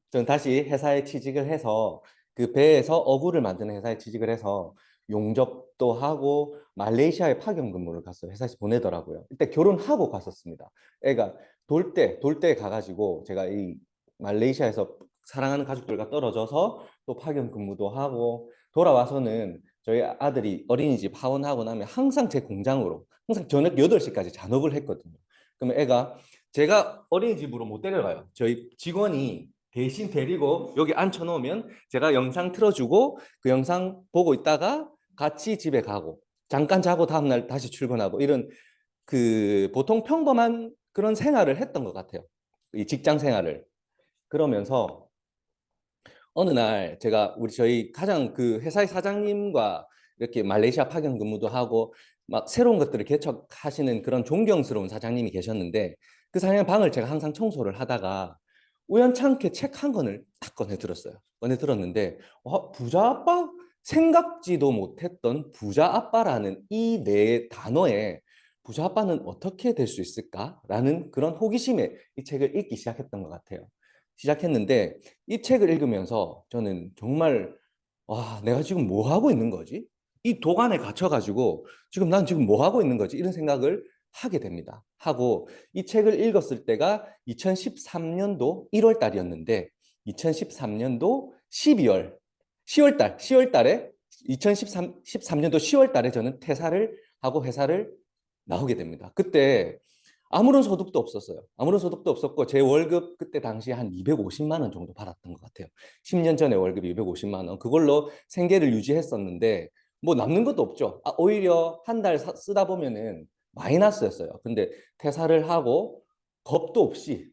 전 다시 회사에 취직을 해서 그 배에서 어구를 만드는 회사에 취직을 해서 용접도 하고 말레이시아에 파견 근무를 갔어요. 회사에서 보내더라고요. 이때 결혼하고 갔었습니다. 애가 돌 때 가가지고 제가 이 말레이시아에서 사랑하는 가족들과 떨어져서 또 파견 근무도 하고 돌아와서는 저희 아들이 어린이집 하원하고 나면 항상 제 공장으로 항상 저녁 8시까지 잔업을 했거든요. 그러면 애가 제가 어린이집으로 못 데려가요. 저희 직원이 대신 데리고 여기 앉혀놓으면 제가 영상 틀어주고 그 영상 보고 있다가 같이 집에 가고 잠깐 자고 다음날 다시 출근하고 이런 그 보통 평범한 그런 생활을 했던 것 같아요. 이 직장 생활을. 그러면서 어느 날 제가 저희 가장 그 회사의 사장님과 이렇게 말레이시아 파견 근무도 하고 막 새로운 것들을 개척하시는 그런 존경스러운 사장님이 계셨는데 그 사장님 방을 제가 항상 청소를 하다가 우연찮게 책 한 권을 딱 꺼내 들었어요. 꺼내 들었는데 부자 아빠? 생각지도 못했던 부자 아빠라는 이 네 단어에 부자 아빠는 어떻게 될 수 있을까라는 그런 호기심에 이 책을 읽기 시작했던 것 같아요. 시작했는데 이 책을 읽으면서 저는 정말 와, 내가 지금 뭐 하고 있는 거지? 이 도관에 갇혀가지고 난 지금 뭐 하고 있는 거지? 이런 생각을 하게 됩니다. 하고 이 책을 읽었을 때가 2013년도 1월 달이었는데 2013년도 10월 달에 2013년도 10월 달에 저는 퇴사를 하고 회사를 나오게 됩니다. 그때 아무런 소득도 없었어요. 아무런 소득도 없었고 제 월급 그때 당시에 한 250만 원 정도 받았던 것 같아요. 10년 전에 월급이 250만 원. 그걸로 생계를 유지했었는데 뭐 남는 것도 없죠. 오히려 한 달 쓰다 보면은 마이너스였어요. 근데 퇴사를 하고 겁도 없이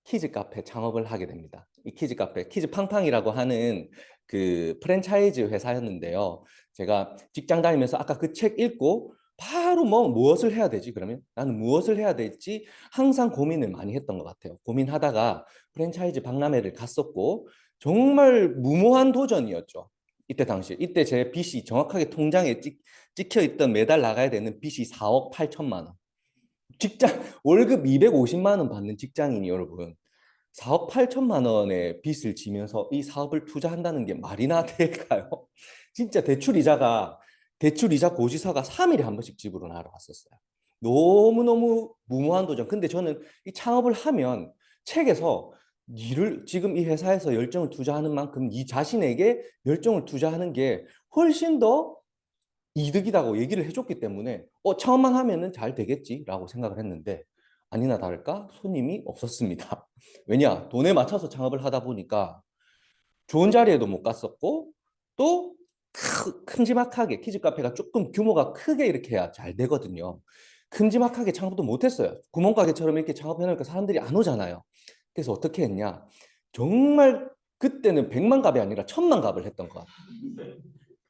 키즈 카페 창업을 하게 됩니다. 이 키즈 카페, 키즈팡팡이라고 하는 그 프랜차이즈 회사였는데요. 제가 직장 다니면서 아까 그 책 읽고 바로 무엇을 해야 되지? 그러면 나는 무엇을 해야 될지 항상 고민을 많이 했던 것 같아요. 고민하다가 프랜차이즈 박람회를 갔었고 정말 무모한 도전이었죠. 이때 제 빚이 정확하게 통장에 찍혀 있던 매달 나가야 되는 빚이 4억 8천만 원. 월급 250만 원 받는 직장인이 여러분 4억 8천만 원의 빚을 지면서 이 사업을 투자한다는 게 말이나 될까요? 진짜 대출 이자 고지서가 3일에 한 번씩 집으로 날아왔었어요. 너무너무 무모한 도전. 근데 저는 이 창업을 하면 책에서 니를 지금 이 회사에서 열정을 투자하는 만큼 니 자신에게 열정을 투자하는 게 훨씬 더 이득이라고 얘기를 해줬기 때문에 창업만 하면은 잘 되겠지라고 생각을 했는데 아니나 다를까 손님이 없었습니다. 왜냐? 돈에 맞춰서 창업을 하다 보니까 좋은 자리에도 못 갔었고 또 큼지막하게 키즈 카페가 조금 규모가 크게 이렇게 해야 잘 되거든요. 큼지막하게 창업도 못했어요. 구멍가게처럼 이렇게 창업해놓으니까 사람들이 안 오잖아요. 그래서 어떻게 했냐? 정말 그때는 100만 갑이 아니라 1000만 갑을 했던 것 같아요.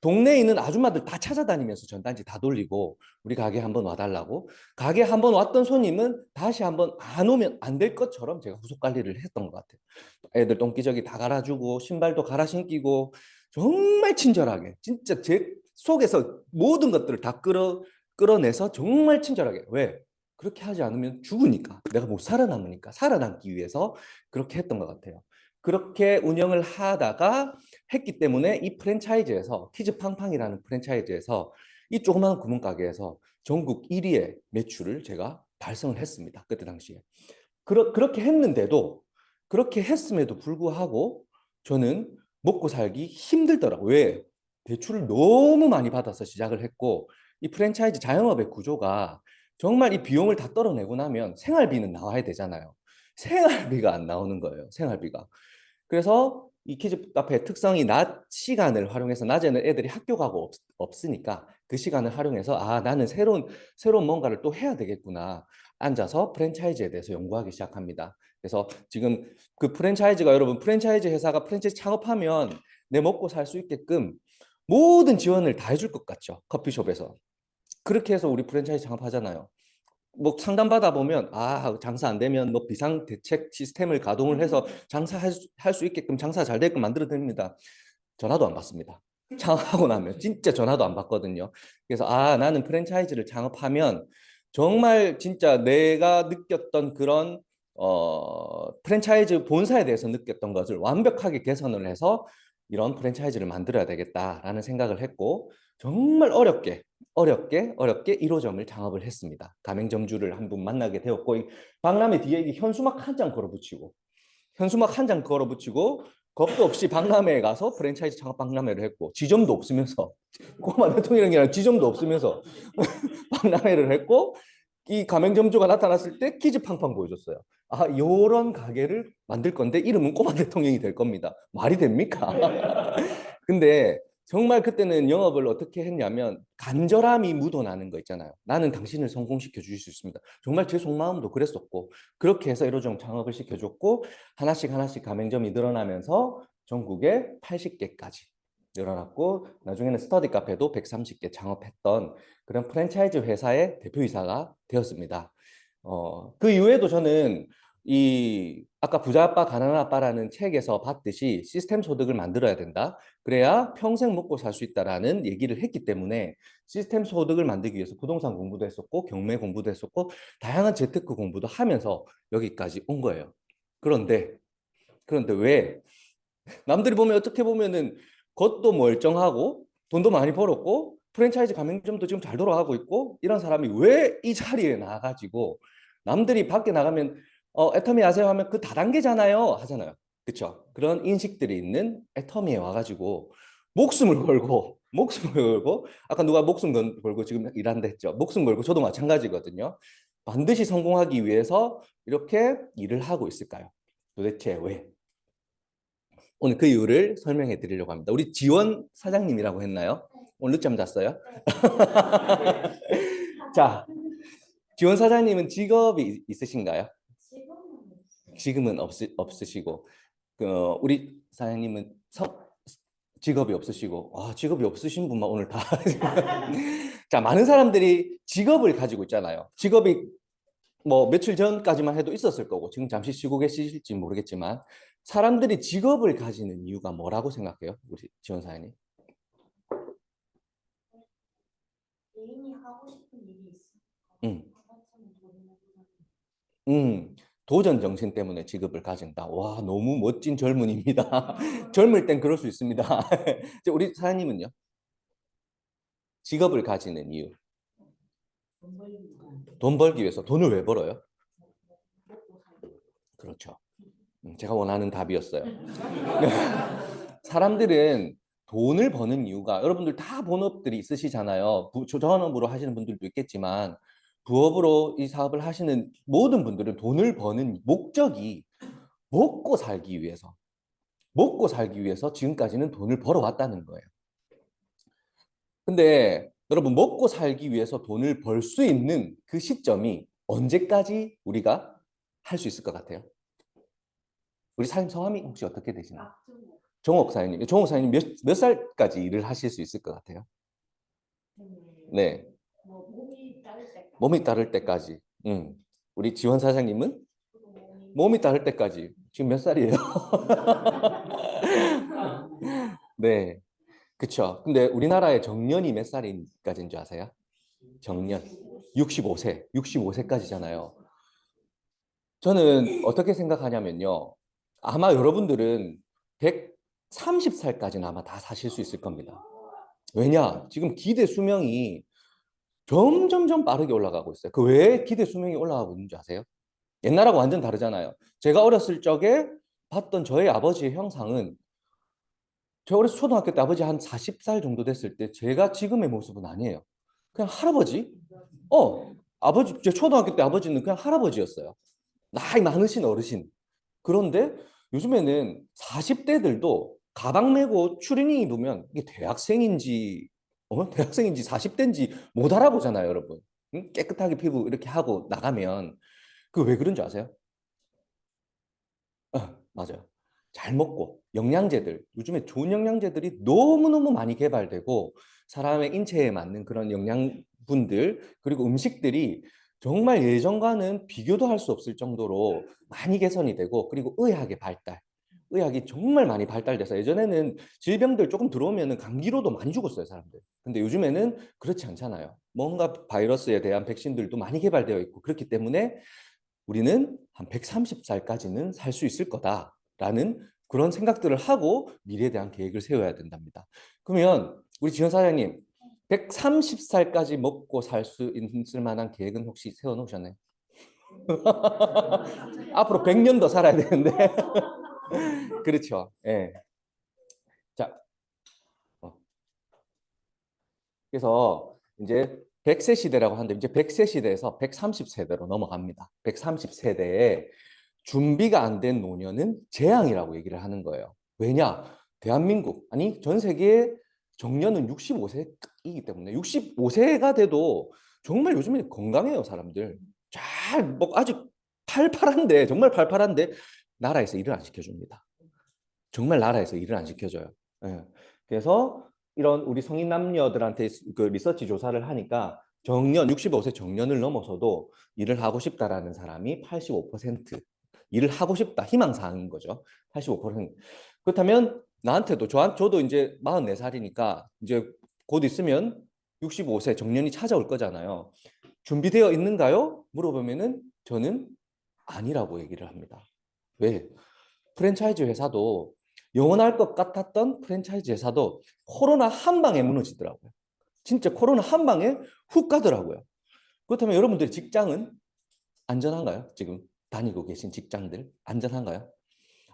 동네에 있는 아줌마들 다 찾아다니면서 전단지 다 돌리고 우리 가게 한번 와달라고. 가게 한번 왔던 손님은 다시 한번 안 오면 안 될 것처럼 제가 후속 관리를 했던 것 같아요. 애들 똥기저귀 다 갈아주고 신발도 갈아 신기고 정말 친절하게 진짜 제 속에서 모든 것들을 다 끌어내서 정말 친절하게. 왜? 그렇게 하지 않으면 죽으니까. 내가 못 살아남으니까. 살아남기 위해서 그렇게 했던 것 같아요. 그렇게 운영을 하다가 했기 때문에 이 프랜차이즈에서 키즈팡팡이라는 프랜차이즈에서 이 조그마한 구멍가게에서 전국 1위의 매출을 제가 달성을 했습니다. 그때 당시에. 그렇게 했는데도 그렇게 했음에도 불구하고 저는 먹고 살기 힘들더라고요. 왜? 대출을 너무 많이 받아서 시작을 했고 이 프랜차이즈 자영업의 구조가 정말 이 비용을 다 떨어내고 나면 생활비는 나와야 되잖아요. 생활비가 안 나오는 거예요. 생활비가. 그래서 이 키즈 카페의 특성이 낮 시간을 활용해서 낮에는 애들이 학교 가고 없으니까 그 시간을 활용해서 나는 새로운 뭔가를 또 해야 되겠구나. 앉아서 프랜차이즈에 대해서 연구하기 시작합니다. 그래서 지금 그 프랜차이즈가 여러분 프랜차이즈 회사가 프랜차이즈 창업하면 내 먹고 살 수 있게끔 모든 지원을 다 해줄 것 같죠. 커피숍에서. 그렇게 해서 우리 프랜차이즈 창업하잖아요. 뭐 상담 받아 보면 장사 안 되면 뭐 비상 대책 시스템을 가동을 해서 장사할 수 있게끔 장사 잘 되게끔 만들어 드립니다. 전화도 안 받습니다. 창업하고 나면 진짜 전화도 안 받거든요. 그래서 나는 프랜차이즈를 창업하면 정말 진짜 내가 느꼈던 그런 프랜차이즈 본사에 대해서 느꼈던 것을 완벽하게 개선을 해서 이런 프랜차이즈를 만들어야 되겠다라는 생각을 했고 정말 어렵게 1호점을 창업을 했습니다. 가맹점주를 한 분 만나게 되었고 박람회 뒤에 현수막 한 장 걸어붙이고 겁도 없이 박람회에 가서 프랜차이즈 창업 박람회를 했고 지점도 없으면서 꼬마 대통령이랑 지점도 없으면서 박람회를 했고 이 가맹점주가 나타났을 때 퀴즈 팡팡 보여줬어요. 요런 가게를 만들 건데 이름은 꼬마 대통령이 될 겁니다. 말이 됩니까? 근데 정말 그때는 영업을 어떻게 했냐면 간절함이 묻어나는 거 있잖아요. 나는 당신을 성공시켜 주실 수 있습니다. 정말 제 속마음도 그랬었고 그렇게 해서 1호점 창업을 시켜줬고 하나씩 가맹점이 늘어나면서 전국에 80개까지 늘어났고 나중에는 스터디 카페도 130개 창업했던 그런 프랜차이즈 회사의 대표이사가 되었습니다. 그 이후에도 저는 이 아까 부자 아빠 가난한 아빠라는 책에서 봤듯이 시스템 소득을 만들어야 된다. 그래야 평생 먹고 살 수 있다라는 얘기를 했기 때문에 시스템 소득을 만들기 위해서 부동산 공부도 했었고 경매 공부도 했었고 다양한 재테크 공부도 하면서 여기까지 온 거예요. 그런데 왜 남들이 보면 어떻게 보면은 겉도 멀쩡하고 돈도 많이 벌었고 프랜차이즈 가맹점도 지금 잘 돌아가고 있고 이런 사람이 왜 이 자리에 나가지고 남들이 밖에 나가면 애터미 아세요 하면 그 다단계잖아요 하잖아요. 그렇죠? 그런 인식들이 있는 애터미에 와가지고 목숨을 걸고 아까 누가 목숨 걸고 지금 일한다 했죠. 목숨 걸고 저도 마찬가지거든요. 반드시 성공하기 위해서 이렇게 일을 하고 있을까요? 도대체 왜? 오늘 그 이유를 설명해 드리려고 합니다. 우리 지원 사장님이라고 했나요? 오늘 늦잠 잤어요? 자, 지원 사장님은 직업이 있으신가요? 지금은 없으시고 우리 사장님은 직업이 없으시고 직업이 없으신 분만 오늘 다 자, 많은 사람들이 직업을 가지고 있잖아요. 직업이 뭐 며칠 전까지만 해도 있었을 거고 지금 잠시 쉬고 계실지 모르겠지만 사람들이 직업을 가지는 이유가 뭐라고 생각해요? 우리 지원 사장님. 개인이 하고 싶은 일이 있어. 도전 정신 때문에 직업을 가진다. 와, 너무 멋진 젊은입니다. 젊을 땐 그럴 수 있습니다. 우리 사장님은요? 직업을 가지는 이유. 돈 벌기 위해서. 돈을 왜 벌어요? 그렇죠. 제가 원하는 답이었어요. 사람들은 돈을 버는 이유가 여러분들 다 본업들이 있으시잖아요. 전업으로 하시는 분들도 있겠지만 부업으로 이 사업을 하시는 모든 분들은 돈을 버는 목적이 먹고 살기 위해서 지금까지는 돈을 벌어왔다는 거예요. 근데 여러분 먹고 살기 위해서 돈을 벌 수 있는 그 시점이 언제까지 우리가 할 수 있을 것 같아요? 우리 사장님 성함이 혹시 어떻게 되시나요? 정옥 사장님. 정옥 사장님 몇 살까지 일을 하실 수 있을 것 같아요? 네. 몸이 따를 때까지. 우리 지원 사장님은 몸이 따를 때까지. 지금 몇 살이에요? 네. 그쵸. 근데 우리나라의 정년이 몇 살까지인 줄 아세요? 정년. 65세. 65세까지잖아요. 저는 어떻게 생각하냐면요. 아마 여러분들은 130살까지는 아마 다 사실 수 있을 겁니다. 왜냐? 지금 기대 수명이 점점점 빠르게 올라가고 있어요. 그 왜 기대 수명이 올라가고 있는지 아세요? 옛날하고 완전 다르잖아요. 제가 어렸을 적에 봤던 저희 아버지의 형상은 제가 어렸을 초등학교 때 아버지 한 40살 정도 됐을 때 제가 지금의 모습은 아니에요. 그냥 할아버지? 아버지, 제 초등학교 때 아버지는 그냥 할아버지였어요. 나이 많으신 어르신. 그런데 요즘에는 40대들도 가방 메고 추리닝 입으면 이게 대학생인지 40대인지 못 알아보잖아요, 여러분. 응? 깨끗하게 피부 이렇게 하고 나가면 그 왜 그런 줄 아세요? 맞아요. 잘 먹고 영양제들 요즘에 좋은 영양제들이 너무너무 많이 개발되고 사람의 인체에 맞는 그런 영양분들 그리고 음식들이 정말 예전과는 비교도 할 수 없을 정도로 많이 개선이 되고 그리고 의학이 정말 많이 발달돼서 예전에는 질병들 조금 들어오면은 감기로도 많이 죽었어요, 사람들. 근데 요즘에는 그렇지 않잖아요. 뭔가 바이러스에 대한 백신들도 많이 개발되어 있고 그렇기 때문에 우리는 한 130살까지는 살 수 있을 거다라는 그런 생각들을 하고 미래에 대한 계획을 세워야 된답니다. 그러면 우리 지원 사장님 130살까지 먹고 살 수 있을 만한 계획은 혹시 세워놓으셨나요? 앞으로 100년 더 살아야 되는데 그렇죠. 예. 자, 그래서 이제 100세 시대라고 하는데 이제 100세 시대에서 130세대로 넘어갑니다. 130세대에 준비가 안 된 노년은 재앙이라고 얘기를 하는 거예요. 왜냐? 대한민국, 아니 전 세계의 정년은 65세이기 때문에 65세가 돼도 정말 요즘에 건강해요, 사람들. 뭐 아직 팔팔한데 정말 팔팔한데 나라에서 일을 안 시켜줍니다. 정말 나라에서 일을 안 시켜줘요. 예. 그래서 이런 우리 성인 남녀들한테 그 리서치 조사를 하니까 65세 정년을 넘어서도 일을 하고 싶다라는 사람이 85%, 일을 하고 싶다, 희망사항인 거죠. 85%. 그렇다면 나한테도 저도 이제 44살이니까 이제 곧 있으면 65세 정년이 찾아올 거잖아요. 준비되어 있는가요? 물어보면은 저는 아니라고 얘기를 합니다. 왜? 프랜차이즈 회사도 영원할 것 같았던 프랜차이즈 회사도 코로나 한 방에 무너지더라고요. 진짜 코로나 한 방에 훅 가더라고요. 그렇다면 여러분들의 직장은 안전한가요? 지금 다니고 계신 직장들 안전한가요?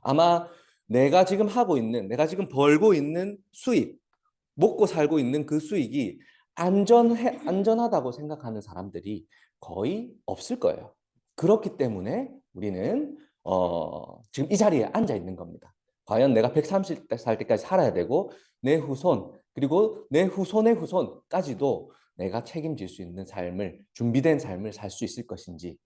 아마 내가 지금 벌고 있는 수입, 먹고 살고 있는 그 수익이 안전하다고 생각하는 사람들이 거의 없을 거예요. 그렇기 때문에 우리는 지금 이 자리에 앉아 있는 겁니다. 과연 내가 130살 때까지 살아야 되고 내 후손 그리고 내 후손의 후손까지도 내가 책임질 수 있는 삶을 준비된 삶을 살 수 있을 것인지.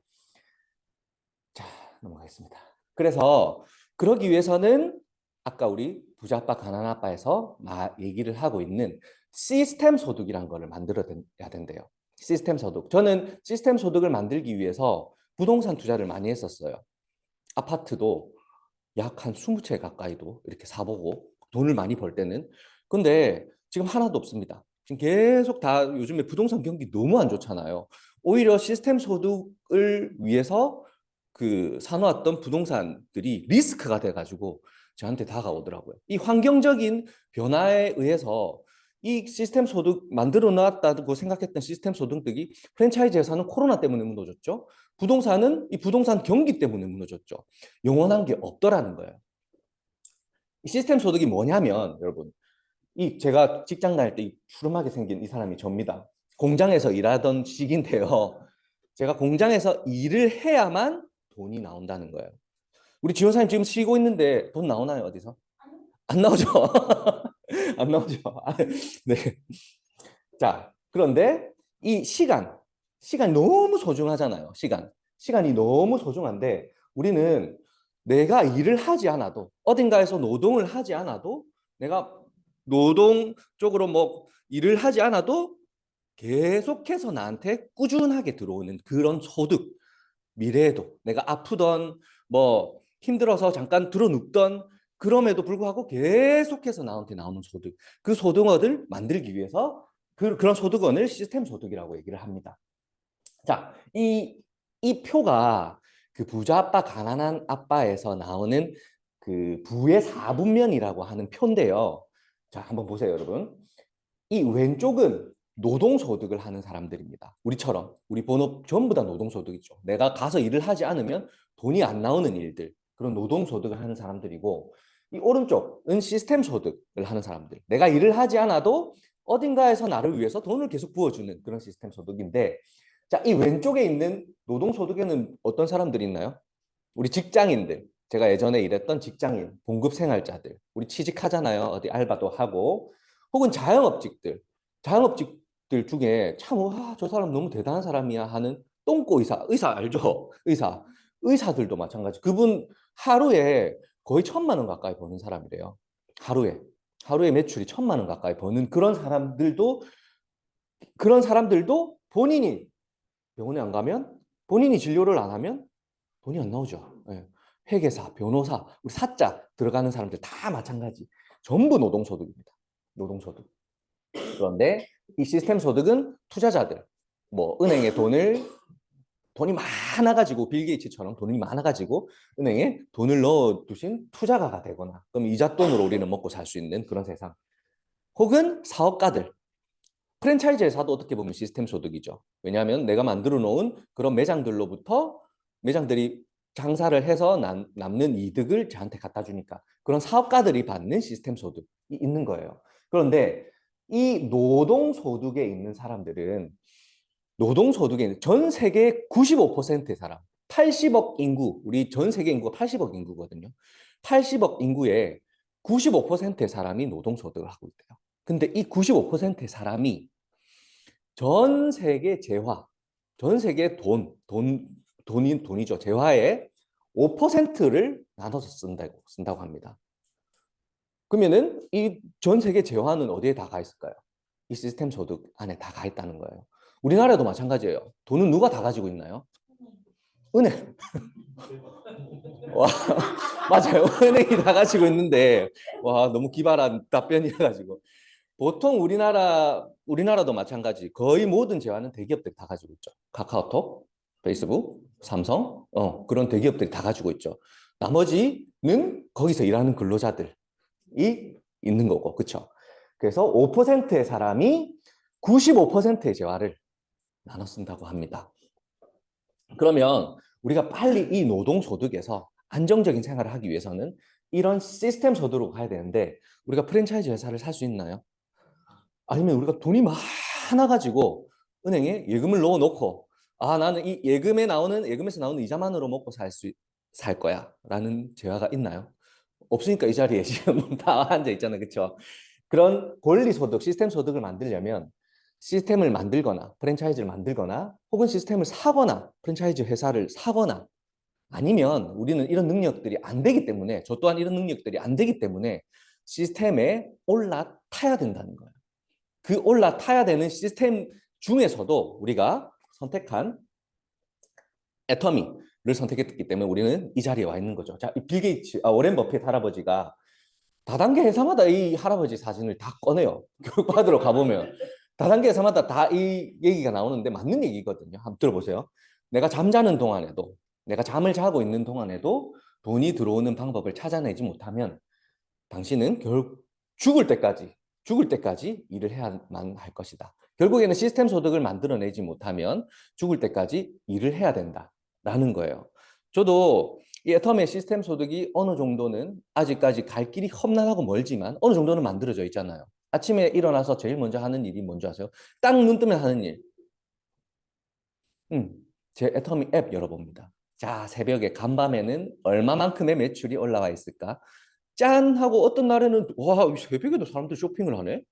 자, 넘어가겠습니다. 그래서 그러기 위해서는 아까 우리 부자 아빠 가난 아빠에서 얘기를 하고 있는 시스템 소득이란 거를 만들어야 된대요. 시스템 소득. 저는 시스템 소득을 만들기 위해서 부동산 투자를 많이 했었어요. 아파트도 약 한 20채 가까이도 이렇게 사보고 돈을 많이 벌 때는. 근데 지금 하나도 없습니다. 지금 계속 다 요즘에 부동산 경기 너무 안 좋잖아요. 오히려 시스템 소득을 위해서 그 사놓았던 부동산들이 리스크가 돼가지고 저한테 다가오더라고요. 이 환경적인 변화에 의해서 이 시스템 소득 만들어 놨다고 생각했던 시스템 소득들이 프랜차이즈 회사는 코로나 때문에 무너졌죠. 부동산은 이 부동산 경기 때문에 무너졌죠. 영원한 게 없더라는 거예요. 이 시스템 소득이 뭐냐면 여러분, 이 제가 직장 다닐 때 이 푸름하게 생긴 이 사람이 접니다. 공장에서 일하던 시기인데요. 제가 공장에서 일을 해야만 돈이 나온다는 거예요. 우리 지원사님 지금 쉬고 있는데 돈 나오나요, 어디서? 안 나오죠. 안 나오죠. 네. 자, 그런데 이 시간이 너무 소중하잖아요. 시간이 너무 소중한데 우리는 내가 일을 하지 않아도 어딘가에서 노동을 하지 않아도 내가 노동 쪽으로 뭐 일을 하지 않아도 계속해서 나한테 꾸준하게 들어오는 그런 소득, 미래에도 내가 아프던 뭐 힘들어서 잠깐 들어눕던 그럼에도 불구하고 계속해서 나한테 나오는 소득, 그 소득원을 만들기 위해서 그런 소득원을 시스템 소득이라고 얘기를 합니다. 자, 이 표가 그 부자 아빠, 가난한 아빠에서 나오는 그 부의 4분면이라고 하는 표인데요. 자, 한번 보세요, 여러분. 이 왼쪽은 노동소득을 하는 사람들입니다. 우리처럼 우리 본업 전부 다 노동소득이죠. 내가 가서 일을 하지 않으면 돈이 안 나오는 일들, 그런 노동소득을 하는 사람들이고, 이 오른쪽은 시스템 소득을 하는 사람들. 내가 일을 하지 않아도 어딘가에서 나를 위해서 돈을 계속 부어주는 그런 시스템 소득인데, 자, 이 왼쪽에 있는 노동소득에는 어떤 사람들이 있나요? 우리 직장인들, 제가 예전에 일했던 직장인, 봉급생활자들, 우리 취직하잖아요. 어디 알바도 하고, 혹은 자영업직들 중에 참, 와, 저 사람 너무 대단한 사람이야 하는 똥꼬 의사 알죠? 의사들도 마찬가지. 그분 하루에 거의 1,000만 원 가까이 버는 사람이래요. 하루에 매출이 1,000만 원 가까이 버는 그런 사람들도 본인이 병원에 안 가면, 본인이 진료를 안 하면 돈이 안 나오죠. 예. 회계사, 변호사, 우리 사자 들어가는 사람들 다 마찬가지. 전부 노동소득입니다. 노동소득. 그런데 이 시스템 소득은 투자자들, 뭐 은행에 돈이 많아가지고 빌 게이츠처럼 돈이 많아가지고 은행에 돈을 넣어두신 투자가가 되거나, 그럼 이잣돈으로 우리는 먹고 살 수 있는 그런 세상. 혹은 사업가들, 프랜차이즈 회사도 어떻게 보면 시스템 소득이죠. 왜냐하면 내가 만들어 놓은 그런 매장들로부터 매장들이 장사를 해서 남는 이득을 저한테 갖다 주니까 그런 사업가들이 받는 시스템 소득이 있는 거예요. 그런데 이 노동소득에 있는 사람들은 전 세계 95%의 사람, 80억 인구, 우리 전 세계 인구가 80억 인구거든요. 80억 인구의 95%의 사람이 노동소득을 하고 있대요. 근데 이 95%의 사람이 전 세계 돈이죠. 재화의 5%를 나눠서 쓴다고 합니다. 그러면은 이 전 세계 재화는 어디에 다 가 있을까요? 이 시스템 소득 안에 다 가 있다는 거예요. 우리나라도 마찬가지예요. 돈은 누가 다 가지고 있나요? 은행. 와, 맞아요. 은행이 다 가지고 있는데, 와, 너무 기발한 답변이어가지고. 보통 우리나라도 마찬가지. 거의 모든 재화는 대기업들이 다 가지고 있죠. 카카오톡, 페이스북, 삼성, 그런 대기업들이 다 가지고 있죠. 나머지는 거기서 일하는 근로자들이 있는 거고, 그렇죠? 그래서 5%의 사람이 95%의 재화를 나눠 쓴다고 합니다. 그러면 우리가 빨리 이 노동소득에서 안정적인 생활을 하기 위해서는 이런 시스템 소득으로 가야 되는데, 우리가 프랜차이즈 회사를 살 수 있나요? 아니면 우리가 돈이 많아가지고 은행에 예금을 넣어놓고, 나는 이 예금에서 나오는 이자만으로 먹고 살 거야 라는 재화가 있나요? 없으니까 이 자리에 지금 다 앉아 있잖아요. 그렇죠? 그런 권리소득, 시스템 소득을 만들려면 시스템을 만들거나 프랜차이즈를 만들거나 혹은 시스템을 사거나 프랜차이즈 회사를 사거나, 아니면 우리는 이런 능력들이 안 되기 때문에, 저 또한 이런 능력들이 안 되기 때문에 시스템에 올라타야 된다는 거예요. 그 올라타야 되는 시스템 중에서도 우리가 선택한 애터미를 선택했기 때문에 우리는 이 자리에 와 있는 거죠. 자, 빌 게이츠, 워렌 버핏 할아버지가 다단계 회사마다 이 할아버지 사진을 다 꺼내요. 교육받으러 가보면 다단계 회사마다 다 이 얘기가 나오는데 맞는 얘기거든요. 한번 들어보세요. 내가 잠자는 동안에도, 내가 잠을 자고 있는 동안에도 돈이 들어오는 방법을 찾아내지 못하면 당신은 죽을 때까지 일을 해야만 할 것이다. 결국에는 시스템 소득을 만들어내지 못하면 죽을 때까지 일을 해야 된다. 라는 거예요. 저도 이 애터미의 시스템 소득이 어느 정도는 아직까지 갈 길이 험난하고 멀지만 어느 정도는 만들어져 있잖아요. 아침에 일어나서 제일 먼저 하는 일이 뭔지 아세요? 딱 눈 뜨면 하는 일. 제 애터미 앱 열어봅니다. 자, 새벽에 간밤에는 얼마만큼의 매출이 올라와 있을까? 짠! 하고 어떤 날에는 와, 새벽에도 사람들 쇼핑을 하네?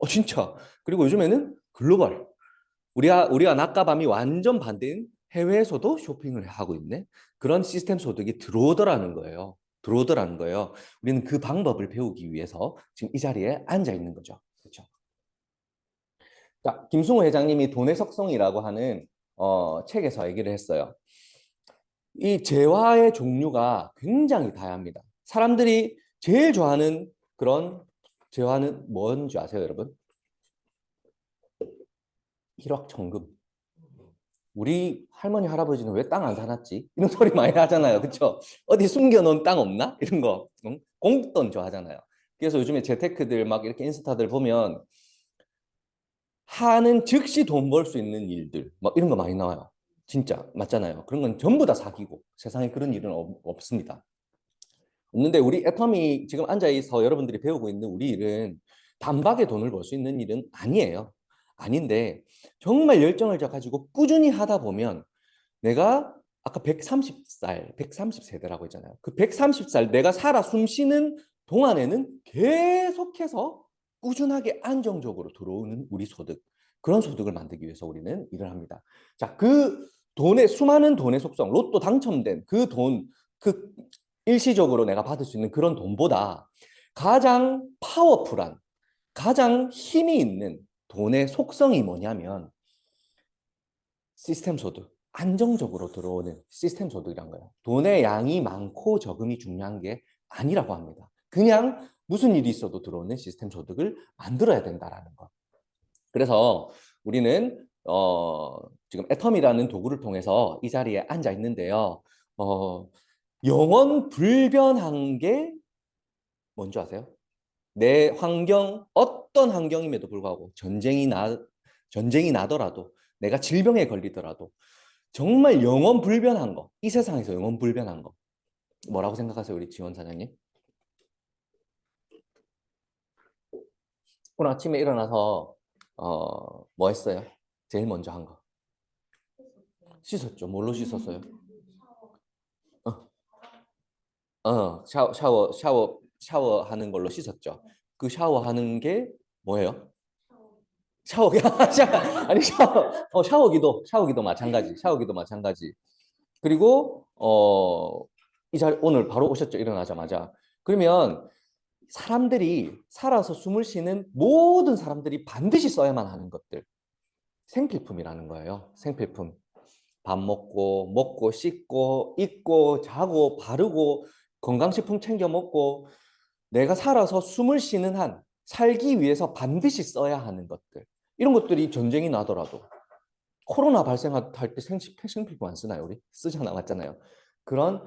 진짜. 그리고 요즘에는 글로벌. 우리가 낮과 밤이 완전 반대인 해외에서도 쇼핑을 하고 있네. 그런 시스템 소득이 들어오더라는 거예요. 들어오더라는 거예요. 우리는 그 방법을 배우기 위해서 지금 이 자리에 앉아 있는 거죠. 그렇죠? 자, 김승호 회장님이 돈의 속성이라고 하는 책에서 얘기를 했어요. 이 재화의 종류가 굉장히 다양합니다. 사람들이 제일 좋아하는 그런 재화는 뭔지 아세요, 여러분? 일확천금. 우리 할머니 할아버지는 왜 땅 안 사놨지? 이런 소리 많이 하잖아요. 그렇죠? 어디 숨겨놓은 땅 없나? 이런 거. 응? 공돈 좋아하잖아요. 그래서 요즘에 재테크들 막 이렇게 인스타들 보면 하는 즉시 돈 벌 수 있는 일들 막 이런 거 많이 나와요. 진짜 맞잖아요. 그런 건 전부 다 사기고 세상에 그런 일은 없습니다. 없는데 우리 애터미 지금 앉아있어 여러분들이 배우고 있는 우리 일은 단박에 돈을 벌 수 있는 일은 아니에요. 아닌데 정말 열정을 가지고 꾸준히 하다 보면 내가 아까 130살, 130세대라고 했잖아요. 그 130살 내가 살아 숨쉬는 동안에는 계속해서 꾸준하게 안정적으로 들어오는 우리 소득, 그런 소득을 만들기 위해서 우리는 일을 합니다. 자, 그 돈의 수많은 돈의 속성, 로또 당첨된 그 돈, 그 일시적으로 내가 받을 수 있는 그런 돈보다 가장 파워풀한, 가장 힘이 있는 돈의 속성이 뭐냐면 시스템 소득, 안정적으로 들어오는 시스템 소득이란 거예요. 돈의 양이 많고 적음이 중요한 게 아니라고 합니다. 그냥 무슨 일이 있어도 들어오는 시스템 소득을 만들어야 된다라는 거. 그래서 우리는 지금 애텀이라는 도구를 통해서 이 자리에 앉아 있는데요. 영원 불변한 게 뭔지 아세요? 내 환경, 어떤 환경임에도 불구하고 전쟁이 나더라도 내가 질병에 걸리더라도 정말 영원 불변한 거, 이 세상에서 영원 불변한 거 뭐라고 생각하세요, 우리 지원 사장님? 오늘 아침에 일어나서 뭐 했어요? 제일 먼저 한 거. 씻었죠. 뭘로 씻었어요? 샤워하는 걸로 씻었죠. 그 샤워하는 게 뭐예요? 샤워기 아니 샤워기도 마찬가지. 샤워기도 마찬가지. 그리고 이 자리 오늘 바로 오셨죠. 일어나자마자. 그러면 사람들이 살아서 숨을 쉬는 모든 사람들이 반드시 써야만 하는 것들. 생필품이라는 거예요. 생필품. 밥 먹고 씻고 입고 자고 바르고 건강식품 챙겨 먹고 내가 살아서 숨을 쉬는 한 살기 위해서 반드시 써야 하는 것들. 이런 것들이 전쟁이 나더라도 코로나 발생할 때 생필품 안 쓰나요? 우리 쓰잖아, 맞잖아요. 그런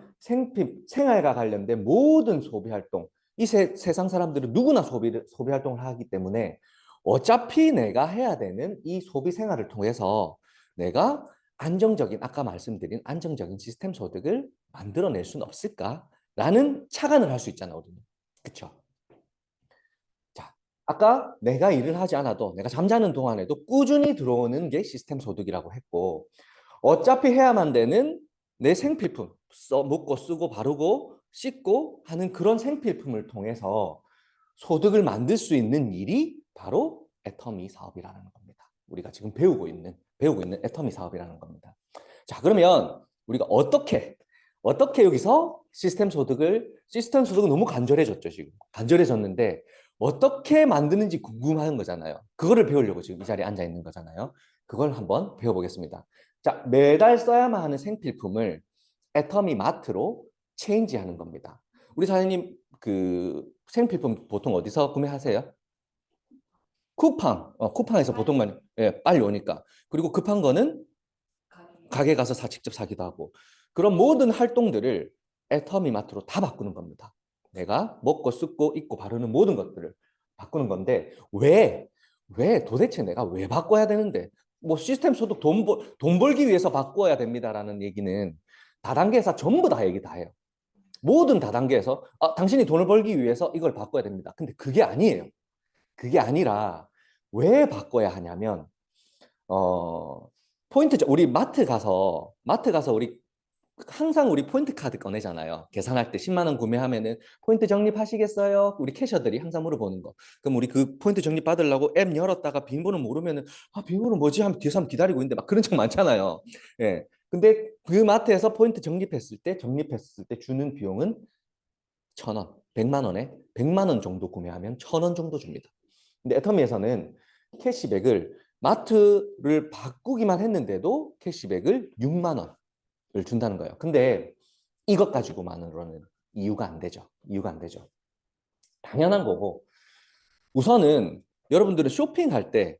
생활과 관련된 모든 소비 활동, 이 세상 사람들은 누구나 소비 활동을 하기 때문에 어차피 내가 해야 되는 이 소비 생활을 통해서 내가 안정적인, 아까 말씀드린 안정적인 시스템 소득을 만들어낼 수는 없을까라는 착안을 할 수 있잖아, 우리는. 그렇죠? 자, 아까 내가 일을 하지 않아도 내가 잠자는 동안에도 꾸준히 들어오는 게 시스템 소득이라고 했고, 어차피 해야만 되는 내 생필품, 먹고 쓰고 바르고 씻고 하는 그런 생필품을 통해서 소득을 만들 수 있는 일이 바로 애터미 사업이라는 겁니다. 우리가 지금 배우고 있는 애터미 사업이라는 겁니다. 자, 그러면 우리가 어떻게 여기서 시스템 소득은 너무 간절해졌죠, 지금. 간절해졌는데 어떻게 만드는지 궁금한 거잖아요. 그거를 배우려고 지금 이 자리에 앉아 있는 거잖아요. 그걸 한번 배워보겠습니다. 자, 매달 써야만 하는 생필품을 애터미 마트로 체인지하는 겁니다. 우리 사장님 그 생필품 보통 어디서 구매하세요? 쿠팡에서 보통 많이 빨리 오니까. 그리고 급한 거는 가게 가서 직접 사기도 하고. 그런 모든 활동들을 애터미 마트로 다 바꾸는 겁니다. 내가 먹고 쓰고 입고 바르는 모든 것들을 바꾸는 건데 왜 도대체 내가 왜 바꿔야 되는데 뭐 시스템 소득 돈 벌기 위해서 바꿔야 됩니다라는 얘기는 다단계 회사 전부 다 얘기 다 해요. 모든 다단계에서 당신이 돈을 벌기 위해서 이걸 바꿔야 됩니다. 근데 그게 아니에요. 그게 아니라 왜 바꿔야 하냐면 포인트 우리 마트 가서 우리 항상 우리 포인트 카드 꺼내잖아요. 계산할 때 10만 원 구매하면은 포인트 적립하시겠어요? 우리 캐셔들이 항상 물어보는 거. 그럼 우리 그 포인트 적립 받으려고 앱 열었다가 비밀번호 모르면은 비밀번호 뭐지? 하면 뒤에서 한번 기다리고 있는데 막 그런 적 많잖아요. 예. 근데 그 마트에서 포인트 적립했을 때 주는 비용은 1,000원, 100만 원에 100만 원 정도 구매하면 1,000원 정도 줍니다. 근데 애터미에서는 캐시백을 마트를 바꾸기만 했는데도 캐시백을 6만 원을 준다는 거예요. 근데 이것 가지고만으로는 이유가 안 되죠. 이유가 안 되죠. 당연한 거고 우선은 여러분들은 쇼핑할 때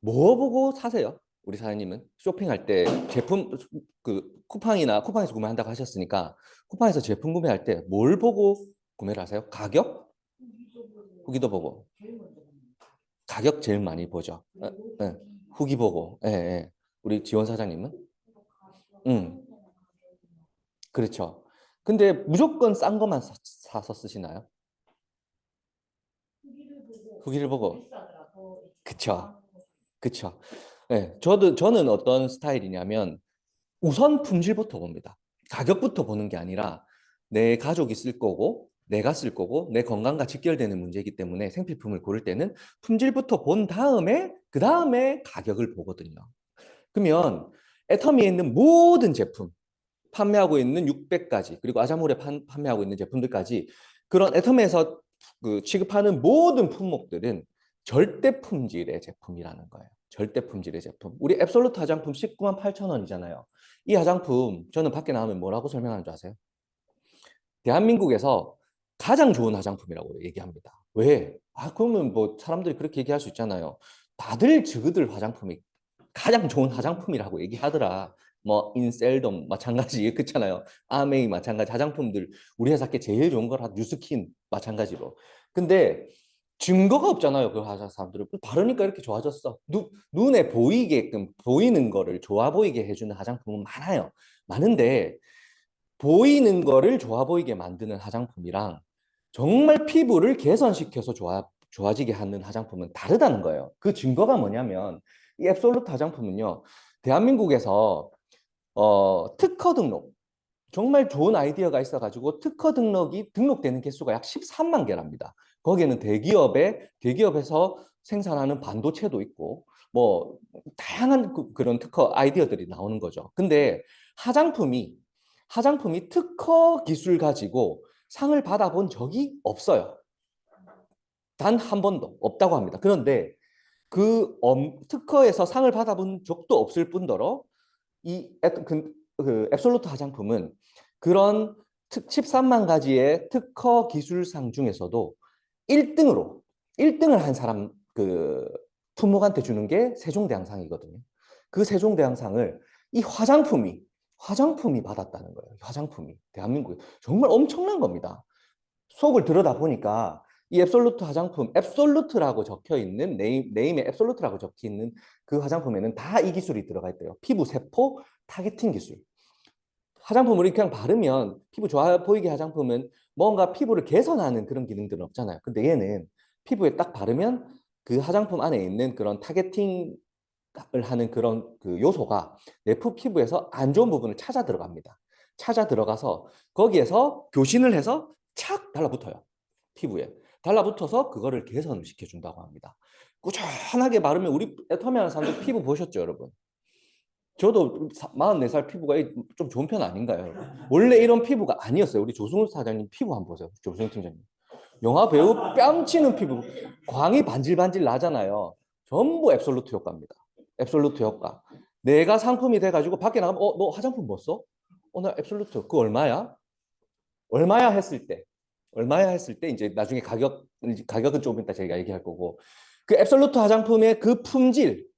뭐 보고 사세요? 우리 사장님은 쇼핑할 때 제품 그 쿠팡에서 구매한다고 하셨으니까 쿠팡에서 제품 구매할 때 뭘 보고 구매를 하세요? 가격? 후기도 보고. 가격 제일 많이 보죠. 후기 보고. 예, 예. 우리 지원 사장님은? 그렇죠. 근데 무조건 싼 것만 사서 쓰시나요? 후기를 보고. 그쵸. 그쵸. 네, 저는 어떤 스타일이냐면 우선 품질부터 봅니다. 가격부터 보는 게 아니라 내 가족이 쓸 거고 내가 쓸 거고 내 건강과 직결되는 문제이기 때문에 생필품을 고를 때는 품질부터 본 다음에 그 다음에 가격을 보거든요. 그러면 애터미에 있는 모든 제품 판매하고 있는 600가지 그리고 아자몰에 판매하고 있는 제품들까지 그런 애터미에서 취급하는 모든 품목들은 절대 품질의 제품이라는 거예요. 절대 품질의 제품. 우리 앱솔루트 화장품 19만 8천 원이잖아요. 이 화장품 저는 밖에 나오면 뭐라고 설명하는 줄 아세요? 대한민국에서 가장 좋은 화장품이라고 얘기합니다. 왜? 그러면 뭐 사람들이 그렇게 얘기할 수 있잖아요. 다들 저그들 화장품이 가장 좋은 화장품이라고 얘기하더라. 뭐 인셀덤 마찬가지 그렇잖아요. 아메이 마찬가지 화장품들 우리 회사께 제일 좋은 거라 뉴스킨 마찬가지로. 근데 증거가 없잖아요. 그 화장 사람들은 바르니까 이렇게 좋아졌어. 눈에 보이게끔 보이는 거를 좋아 보이게 해주는 화장품은 많아요. 많은데 보이는 거를 좋아 보이게 만드는 화장품이랑 정말 피부를 개선시켜서 좋아지게 하는 화장품은 다르다는 거예요. 그 증거가 뭐냐면 이 앱솔루트 화장품은요. 대한민국에서 특허 등록 정말 좋은 아이디어가 있어가지고 특허 등록이 등록되는 개수가 약 13만 개랍니다. 거기에는 대기업에서 생산하는 반도체도 있고 뭐 다양한 그런 특허 아이디어들이 나오는 거죠. 근데 화장품이 특허 기술 가지고 상을 받아본 적이 없어요. 단 한 번도 없다고 합니다. 그런데 그 특허에서 상을 받아본 적도 없을 뿐더러 이 앱솔루트 화장품은 그런 13만 가지의 특허 기술상 중에서도 1등을 한 사람 품목한테 주는 게 세종대왕상이거든요. 그 세종대왕상을 이 화장품이 받았다는 거예요. 화장품이 대한민국에 정말 엄청난 겁니다. 속을 들여다보니까 이 앱솔루트 화장품, 앱솔루트라고 적혀 있는 네임에 앱솔루트라고 적혀 있는 그 화장품에는 다 이 기술이 들어가 있대요. 피부 세포 타겟팅 기술. 화장품을 그냥 바르면 피부 좋아 보이게 화장품은 뭔가 피부를 개선하는 그런 기능들은 없잖아요. 근데 얘는 피부에 딱 바르면 그 화장품 안에 있는 그런 타겟팅을 하는 그런 그 요소가 내 피부에서 안 좋은 부분을 찾아 들어갑니다. 찾아 들어가서 거기에서 교신을 해서 착 달라붙어요. 피부에. 달라붙어서 그거를 개선을 시켜준다고 합니다. 꾸준하게 바르면 우리 애터미 하는 사람들 피부 보셨죠, 여러분? 저도 44살 피부가 좀 좋은 편 아닌가요? 원래 이런 피부가 아니었어요. 우리 조승우 사장님 피부 한번 보세요. 조승우 팀장님. 영화 배우 뺨치는 피부. 광이 반질반질 나잖아요. 전부 앱솔루트 효과입니다. 앱솔루트 효과. 내가 상품이 돼가지고 밖에 나가면 너 화장품 뭐 써? 나 앱솔루트. 그거 얼마야? 얼마야 했을 때 이제 나중에 가격은 조금 이따 저희가 얘기할 거고 그 앱솔루트 화장품의 그 품질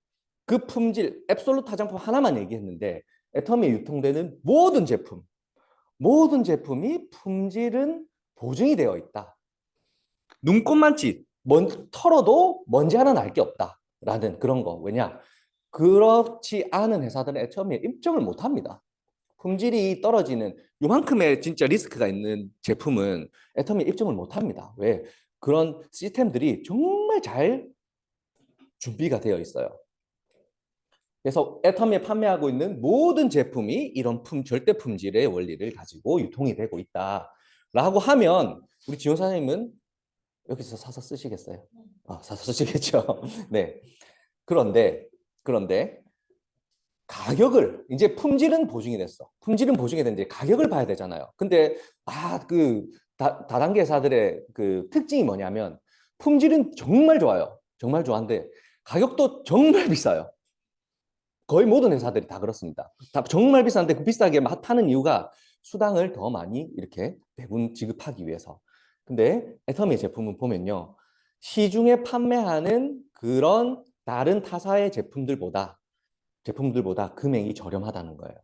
앱솔루트 화장품 하나만 얘기했는데 애터미에 유통되는 모든 제품이 품질은 보증이 되어 있다. 눈곱만치 털어도 먼지 하나 날 게 없다라는 그런 거. 왜냐? 그렇지 않은 회사들은 애터미에 입점을 못 합니다. 품질이 떨어지는 요만큼의 진짜 리스크가 있는 제품은 애터미에 입점을 못 합니다. 왜? 그런 시스템들이 정말 잘 준비가 되어 있어요. 그래서 애터미에 판매하고 있는 모든 제품이 이런 절대 품질의 원리를 가지고 유통이 되고 있다라고 하면 우리 지원 사장님은 여기서 사서 쓰시겠어요? 사서 쓰시겠죠. 네. 그런데 가격을 이제 품질은 보증이 됐어. 품질은 보증이 됐는데 가격을 봐야 되잖아요. 근데 그 다단계 회사들의 그 특징이 뭐냐면 품질은 정말 좋아요. 정말 좋아한데 가격도 정말 비싸요. 거의 모든 회사들이 다 그렇습니다. 다 정말 비싼데 그 비싸게 파는 이유가 수당을 더 많이 이렇게 배분 지급하기 위해서. 근데 애터미 제품은 보면요. 시중에 판매하는 그런 다른 타사의 제품들보다 금액이 저렴하다는 거예요.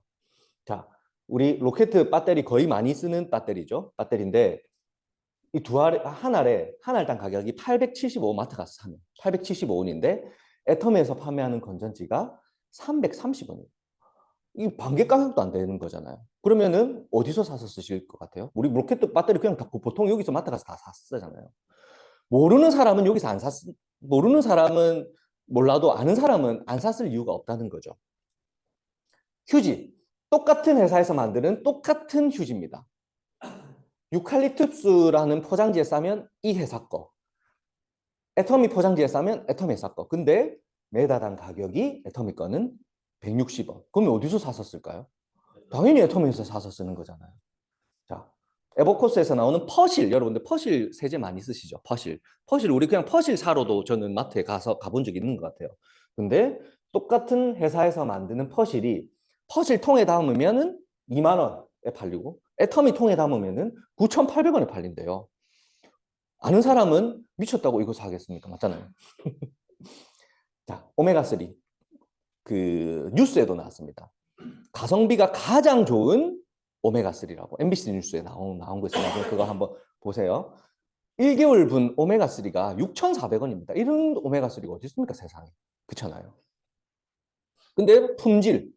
자, 우리 로켓 배터리 거의 많이 쓰는 배터리죠. 배터리인데 이 한 알당 가격이 875마트 가서 사면 875원인데 애터미에서 판매하는 건전지가 330원이에요. 이 반개 가격도 안 되는 거잖아요. 그러면은 어디서 사서 쓰실 것 같아요? 우리 로켓 배터리 그냥 다 보통 여기서 마트 가서 다 쓰잖아요. 모르는 사람은 여기서 안 모르는 사람은 몰라도 아는 사람은 안 샀을 이유가 없다는 거죠. 휴지. 똑같은 회사에서 만드는 똑같은 휴지입니다. 유칼립투스라는 포장지에 싸면 이 회사 거. 애터미 포장지에 싸면 애터미 회사 거. 근데 매다당 가격이 애터미 거는 160원. 그러면 어디서 사서 쓸까요? 당연히 애터미에서 사서 쓰는 거잖아요. 자, 에버코스에서 나오는 퍼실. 여러분들 퍼실 세제 많이 쓰시죠? 퍼실 우리 그냥 퍼실 사러도 저는 마트에 가본 적이 있는 것 같아요. 근데 똑같은 회사에서 만드는 퍼실 통에 담으면은 2만 원에 팔리고 애터미 통에 담으면은 9,800원에 팔린대요. 아는 사람은 미쳤다고 이거 사겠습니까? 맞잖아요. 자, 오메가3 그 뉴스에도 나왔습니다. 가성비가 가장 좋은 오메가3라고 MBC 뉴스에 나온 거 있어요. 그거 한번 보세요. 1개월분 오메가3가 6,400원입니다. 이런 오메가3가 어디 있습니까? 세상에. 그렇잖아요. 근데 품질,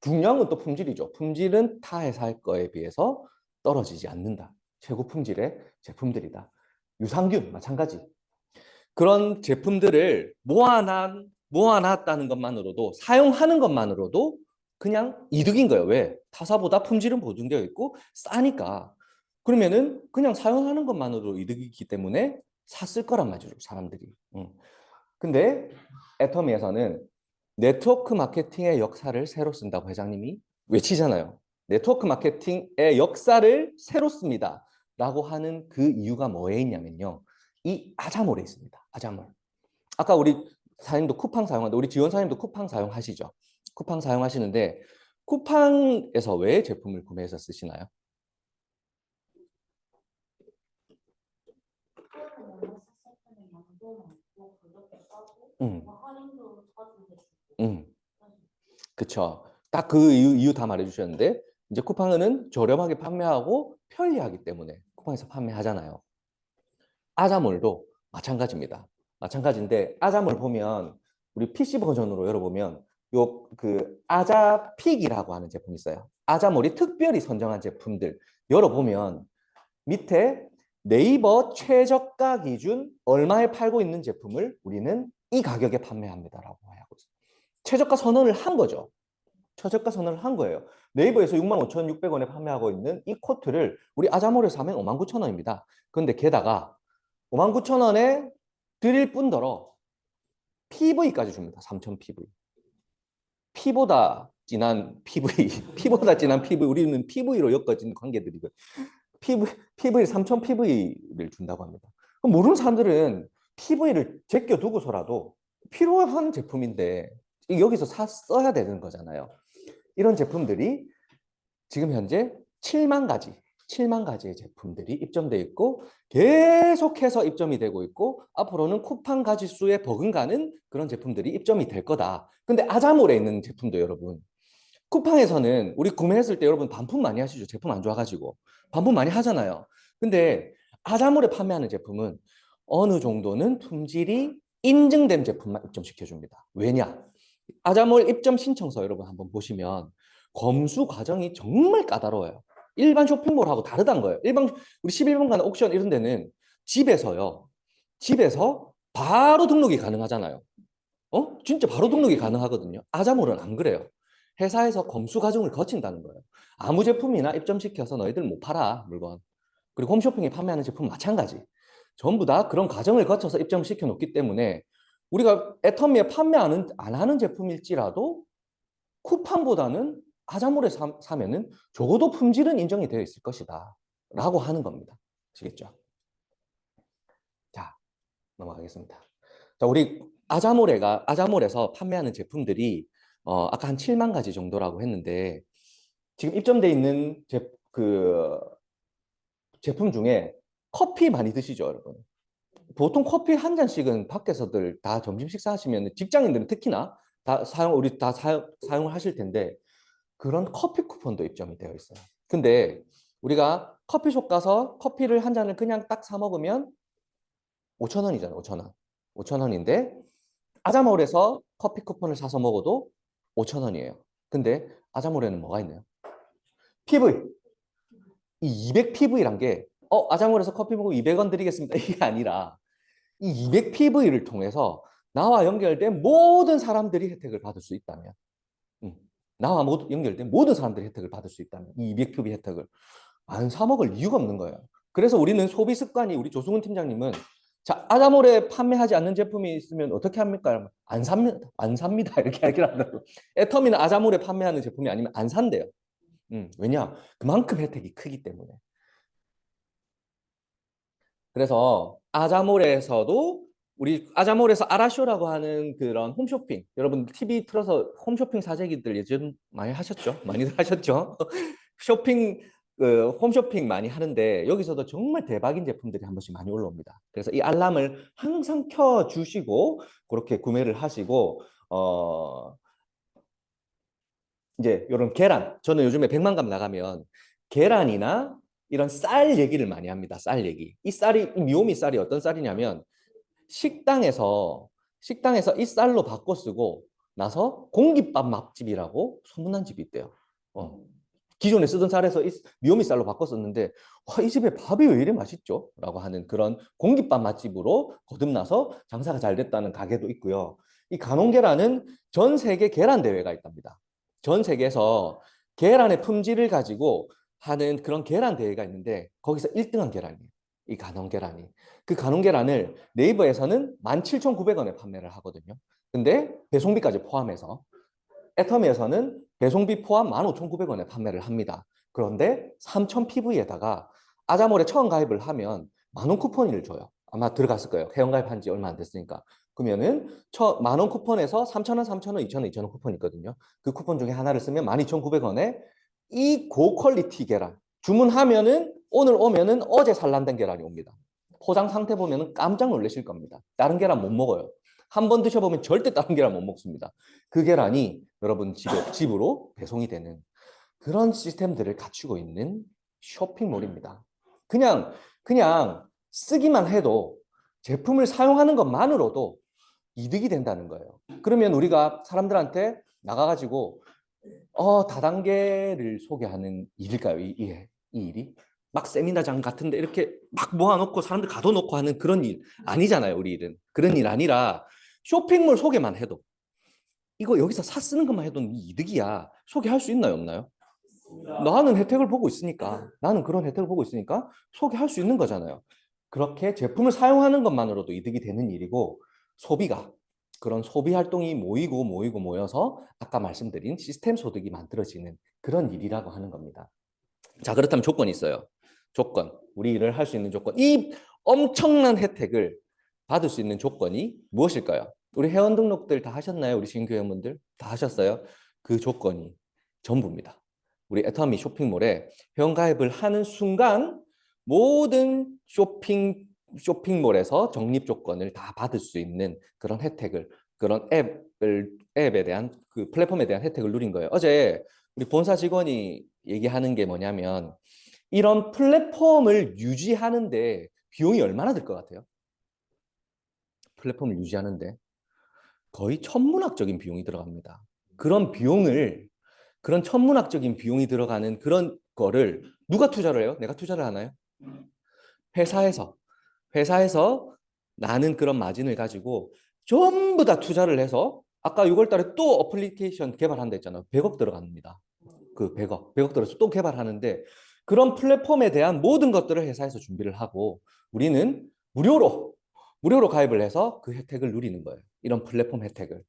중요한 건 또 품질이죠. 품질은 타 회사의 거에 비해서 떨어지지 않는다. 최고 품질의 제품들이다. 유산균 마찬가지. 그런 제품들을 모아놨다는 것만으로도, 사용하는 것만으로도 그냥 이득인 거예요. 왜? 타사보다 품질은 보증되어 있고 싸니까. 그러면은 그냥 사용하는 것만으로도 이득이기 때문에 샀을 거란 말이죠, 사람들이. 근데 애터미에서는 네트워크 마케팅의 역사를 새로 쓴다고 회장님이 외치잖아요. 네트워크 마케팅의 역사를 새로 씁니다. 라고 하는 그 이유가 뭐에 있냐면요. 이 아자몰에 있습니다. 아자몰. 아까 우리 사장님도 쿠팡 사용하는데 우리 지원 사장님도 쿠팡 사용하시죠? 쿠팡 사용하시는데 쿠팡에서 왜 제품을 구매해서 쓰시나요? 그쵸. 딱 그 이유 다 말해주셨는데 이제 쿠팡은 저렴하게 판매하고 편리하기 때문에 쿠팡에서 판매하잖아요. 아자몰도 마찬가지입니다. 마찬가지인데 아자몰 보면 우리 PC 버전으로 열어보면 요 그 아자픽이라고 하는 제품이 있어요. 아자몰이 특별히 선정한 제품들 열어보면 밑에 네이버 최저가 기준 얼마에 팔고 있는 제품을 우리는 이 가격에 판매합니다라고 하고 있어요. 최저가 선언을 한 거죠. 최저가 선언을 한 거예요. 네이버에서 65,600원에 판매하고 있는 이 코트를 우리 아자몰에서 사면 59,000원입니다. 그런데 게다가 59,000원에 드릴 뿐더러 PV까지 줍니다. 3000 PV. 피보다 진한 PV, 피보다 진한 PV, 우리는 PV로 엮어진 관계들이고 PV 3000 PV를 준다고 합니다. 그럼 모르는 사람들은 PV를 제껴두고서라도 필요한 제품인데 여기서 써야 되는 거잖아요. 이런 제품들이 지금 현재 7만 가지의 제품들이 입점되어 있고 계속해서 입점이 되고 있고 앞으로는 쿠팡 가지수에 버금가는 그런 제품들이 입점이 될 거다. 근데 아자몰에 있는 제품도 여러분 쿠팡에서는 우리 구매했을 때 여러분 반품 많이 하시죠. 제품 안 좋아가지고 반품 많이 하잖아요. 근데 아자몰에 판매하는 제품은 어느 정도는 품질이 인증된 제품만 입점시켜줍니다. 왜냐? 아자몰 입점 신청서 여러분 한번 보시면 검수 과정이 정말 까다로워요. 일반 쇼핑몰하고 다르다는 거예요. 우리 11번 가는 옥션 이런 데는 집에서요. 집에서 바로 등록이 가능하잖아요. 진짜 바로 등록이 가능하거든요. 아자몰은 안 그래요. 회사에서 검수 과정을 거친다는 거예요. 아무 제품이나 입점시켜서 너희들 못 팔아, 물건. 그리고 홈쇼핑에 판매하는 제품 마찬가지. 전부 다 그런 과정을 거쳐서 입점시켜 놓기 때문에 우리가 애터미에 판매 안 하는 제품일지라도 쿠팡보다는 아자몰에 사면은 적어도 품질은 인정이 되어 있을 것이다 라고 하는 겁니다. 아시겠죠? 자, 넘어가겠습니다. 자, 우리 아자몰에서 판매하는 제품들이 아까 한 7만 가지 정도라고 했는데 지금 입점돼 있는 제품 중에 커피 많이 드시죠, 여러분? 보통 커피 한 잔씩은 밖에서들 다 점심 식사하시면 직장인들은 특히나 우리 다 사용을 하실 텐데 그런 커피 쿠폰도 입점이 되어 있어요. 근데 우리가 커피숍 가서 커피를 한 잔을 그냥 딱 사 먹으면 5,000원이잖아요. 5,000원. 5,000원인데 아자몰에서 커피 쿠폰을 사서 먹어도 5,000원이에요. 근데 아자몰에는 뭐가 있나요? PV. 이 200PV란 게 아자몰에서 커피 먹고 200원 드리겠습니다. 이게 아니라 이 200PV를 통해서 나와 연결된 모든 사람들이 혜택을 받을 수 있다면 나와 연결된 모든 사람들이 혜택을 받을 수 있다면 이 200PV 혜택을 안 사 먹을 이유가 없는 거예요. 그래서 우리는 소비 습관이 우리 조승훈 팀장님은 자, 아자몰에 판매하지 않는 제품이 있으면 어떻게 합니까? 안 삽니다. 안 삽니다. 이렇게 얘기를 한다고. 애터미는 아자몰에 판매하는 제품이 아니면 안 산대요. 왜냐? 그만큼 혜택이 크기 때문에. 그래서 아자몰에서도 우리 아자몰에서 아라쇼라고 하는 그런 홈쇼핑, 여러분 TV 틀어서 홈쇼핑 사재기들 예전 많이 하셨죠? 많이들 하셨죠? 홈쇼핑 많이 하는데 여기서도 정말 대박인 제품들이 한 번씩 많이 올라옵니다. 그래서 이 알람을 항상 켜 주시고 그렇게 구매를 하시고 이제 이런 계란, 저는 요즘에 백만갑 나가면 계란이나 이런 쌀 얘기를 많이 합니다. 쌀 얘기. 이 미오미 쌀이 어떤 쌀이냐면 식당에서 이 쌀로 바꿔 쓰고 나서 공깃밥 맛집이라고 소문난 집이 있대요. 기존에 쓰던 쌀에서 미오미 쌀로 바꿔 썼는데 와, 이 집에 밥이 왜 이래 맛있죠? 라고 하는 그런 공깃밥 맛집으로 거듭나서 장사가 잘 됐다는 가게도 있고요. 이 가농계란은 전 세계 계란 대회가 있답니다. 전 세계에서 계란의 품질을 가지고 하는 그런 계란 대회가 있는데 거기서 1등한 계란이에요. 이 가농계란이. 그 가농계란을 네이버에서는 17,900원에 판매를 하거든요. 근데 배송비까지 포함해서 애터미에서는 배송비 포함 15,900원에 판매를 합니다. 그런데 3,000PV에다가 아자몰에 처음 가입을 하면 만원 쿠폰을 줘요. 아마 들어갔을 거예요. 회원가입한 지 얼마 안 됐으니까. 그러면은 만원 쿠폰에서 3,000원, 3,000원, 2,000원, 2,000원 쿠폰이 있거든요. 그 쿠폰 중에 하나를 쓰면 12,900원에 이 고퀄리티 계란 주문하면은 오늘 오면은 어제 산란된 계란이 옵니다. 포장 상태 보면은 깜짝 놀라실 겁니다. 다른 계란 못 먹어요. 한 번 드셔보면 절대 다른 계란 못 먹습니다. 그 계란이 여러분 집으로 배송이 되는 그런 시스템들을 갖추고 있는 쇼핑몰입니다. 그냥 쓰기만 해도 제품을 사용하는 것만으로도 이득이 된다는 거예요. 그러면 우리가 사람들한테 나가가지고 다단계를 소개하는 일일까요? 이 일이? 막 세미나장 같은데 이렇게 막 모아놓고 사람들 가둬놓고 하는 그런 일 아니잖아요. 우리 일은. 그런 일 아니라 쇼핑몰 소개만 해도 이거 여기서 쓰는 것만 해도 이득이야. 소개할 수 있나요? 없나요? 나는 혜택을 보고 있으니까 나는 그런 혜택을 보고 있으니까 소개할 수 있는 거잖아요. 그렇게 제품을 사용하는 것만으로도 이득이 되는 일이고 그런 소비 활동이 모여서 아까 말씀드린 시스템 소득이 만들어지는 그런 일이라고 하는 겁니다. 자, 그렇다면 조건이 있어요. 우리 일을 할 수 있는 조건. 이 엄청난 혜택을 받을 수 있는 조건이 무엇일까요? 우리 회원 등록들 다 하셨나요? 우리 신규 회원분들 다 하셨어요? 그 조건이 전부입니다. 우리 애터미 쇼핑몰에 회원 가입을 하는 순간 모든 쇼핑몰에서 적립 조건을 다 받을 수 있는 그런 혜택을, 그런 앱에 대한 그 플랫폼에 대한 혜택을 누린 거예요. 어제 우리 본사 직원이 얘기하는 게 뭐냐면 이런 플랫폼을 유지하는데 비용이 얼마나 들 것 같아요? 플랫폼을 유지하는데 거의 천문학적인 비용이 들어갑니다. 그런 비용을 그런 천문학적인 비용이 들어가는 그런 거를 누가 투자를 해요? 내가 투자를 하나요? 회사에서. 회사에서 나는 그런 마진을 가지고 전부 다 투자를 해서 아까 6월 달에 또 어플리케이션 개발한다 했잖아요. 100억 들어갑니다. 그 100억 들어서 또 개발하는데 그런 플랫폼에 대한 모든 것들을 회사에서 준비를 하고 우리는 무료로 가입을 해서 그 혜택을 누리는 거예요. 이런 플랫폼 혜택을.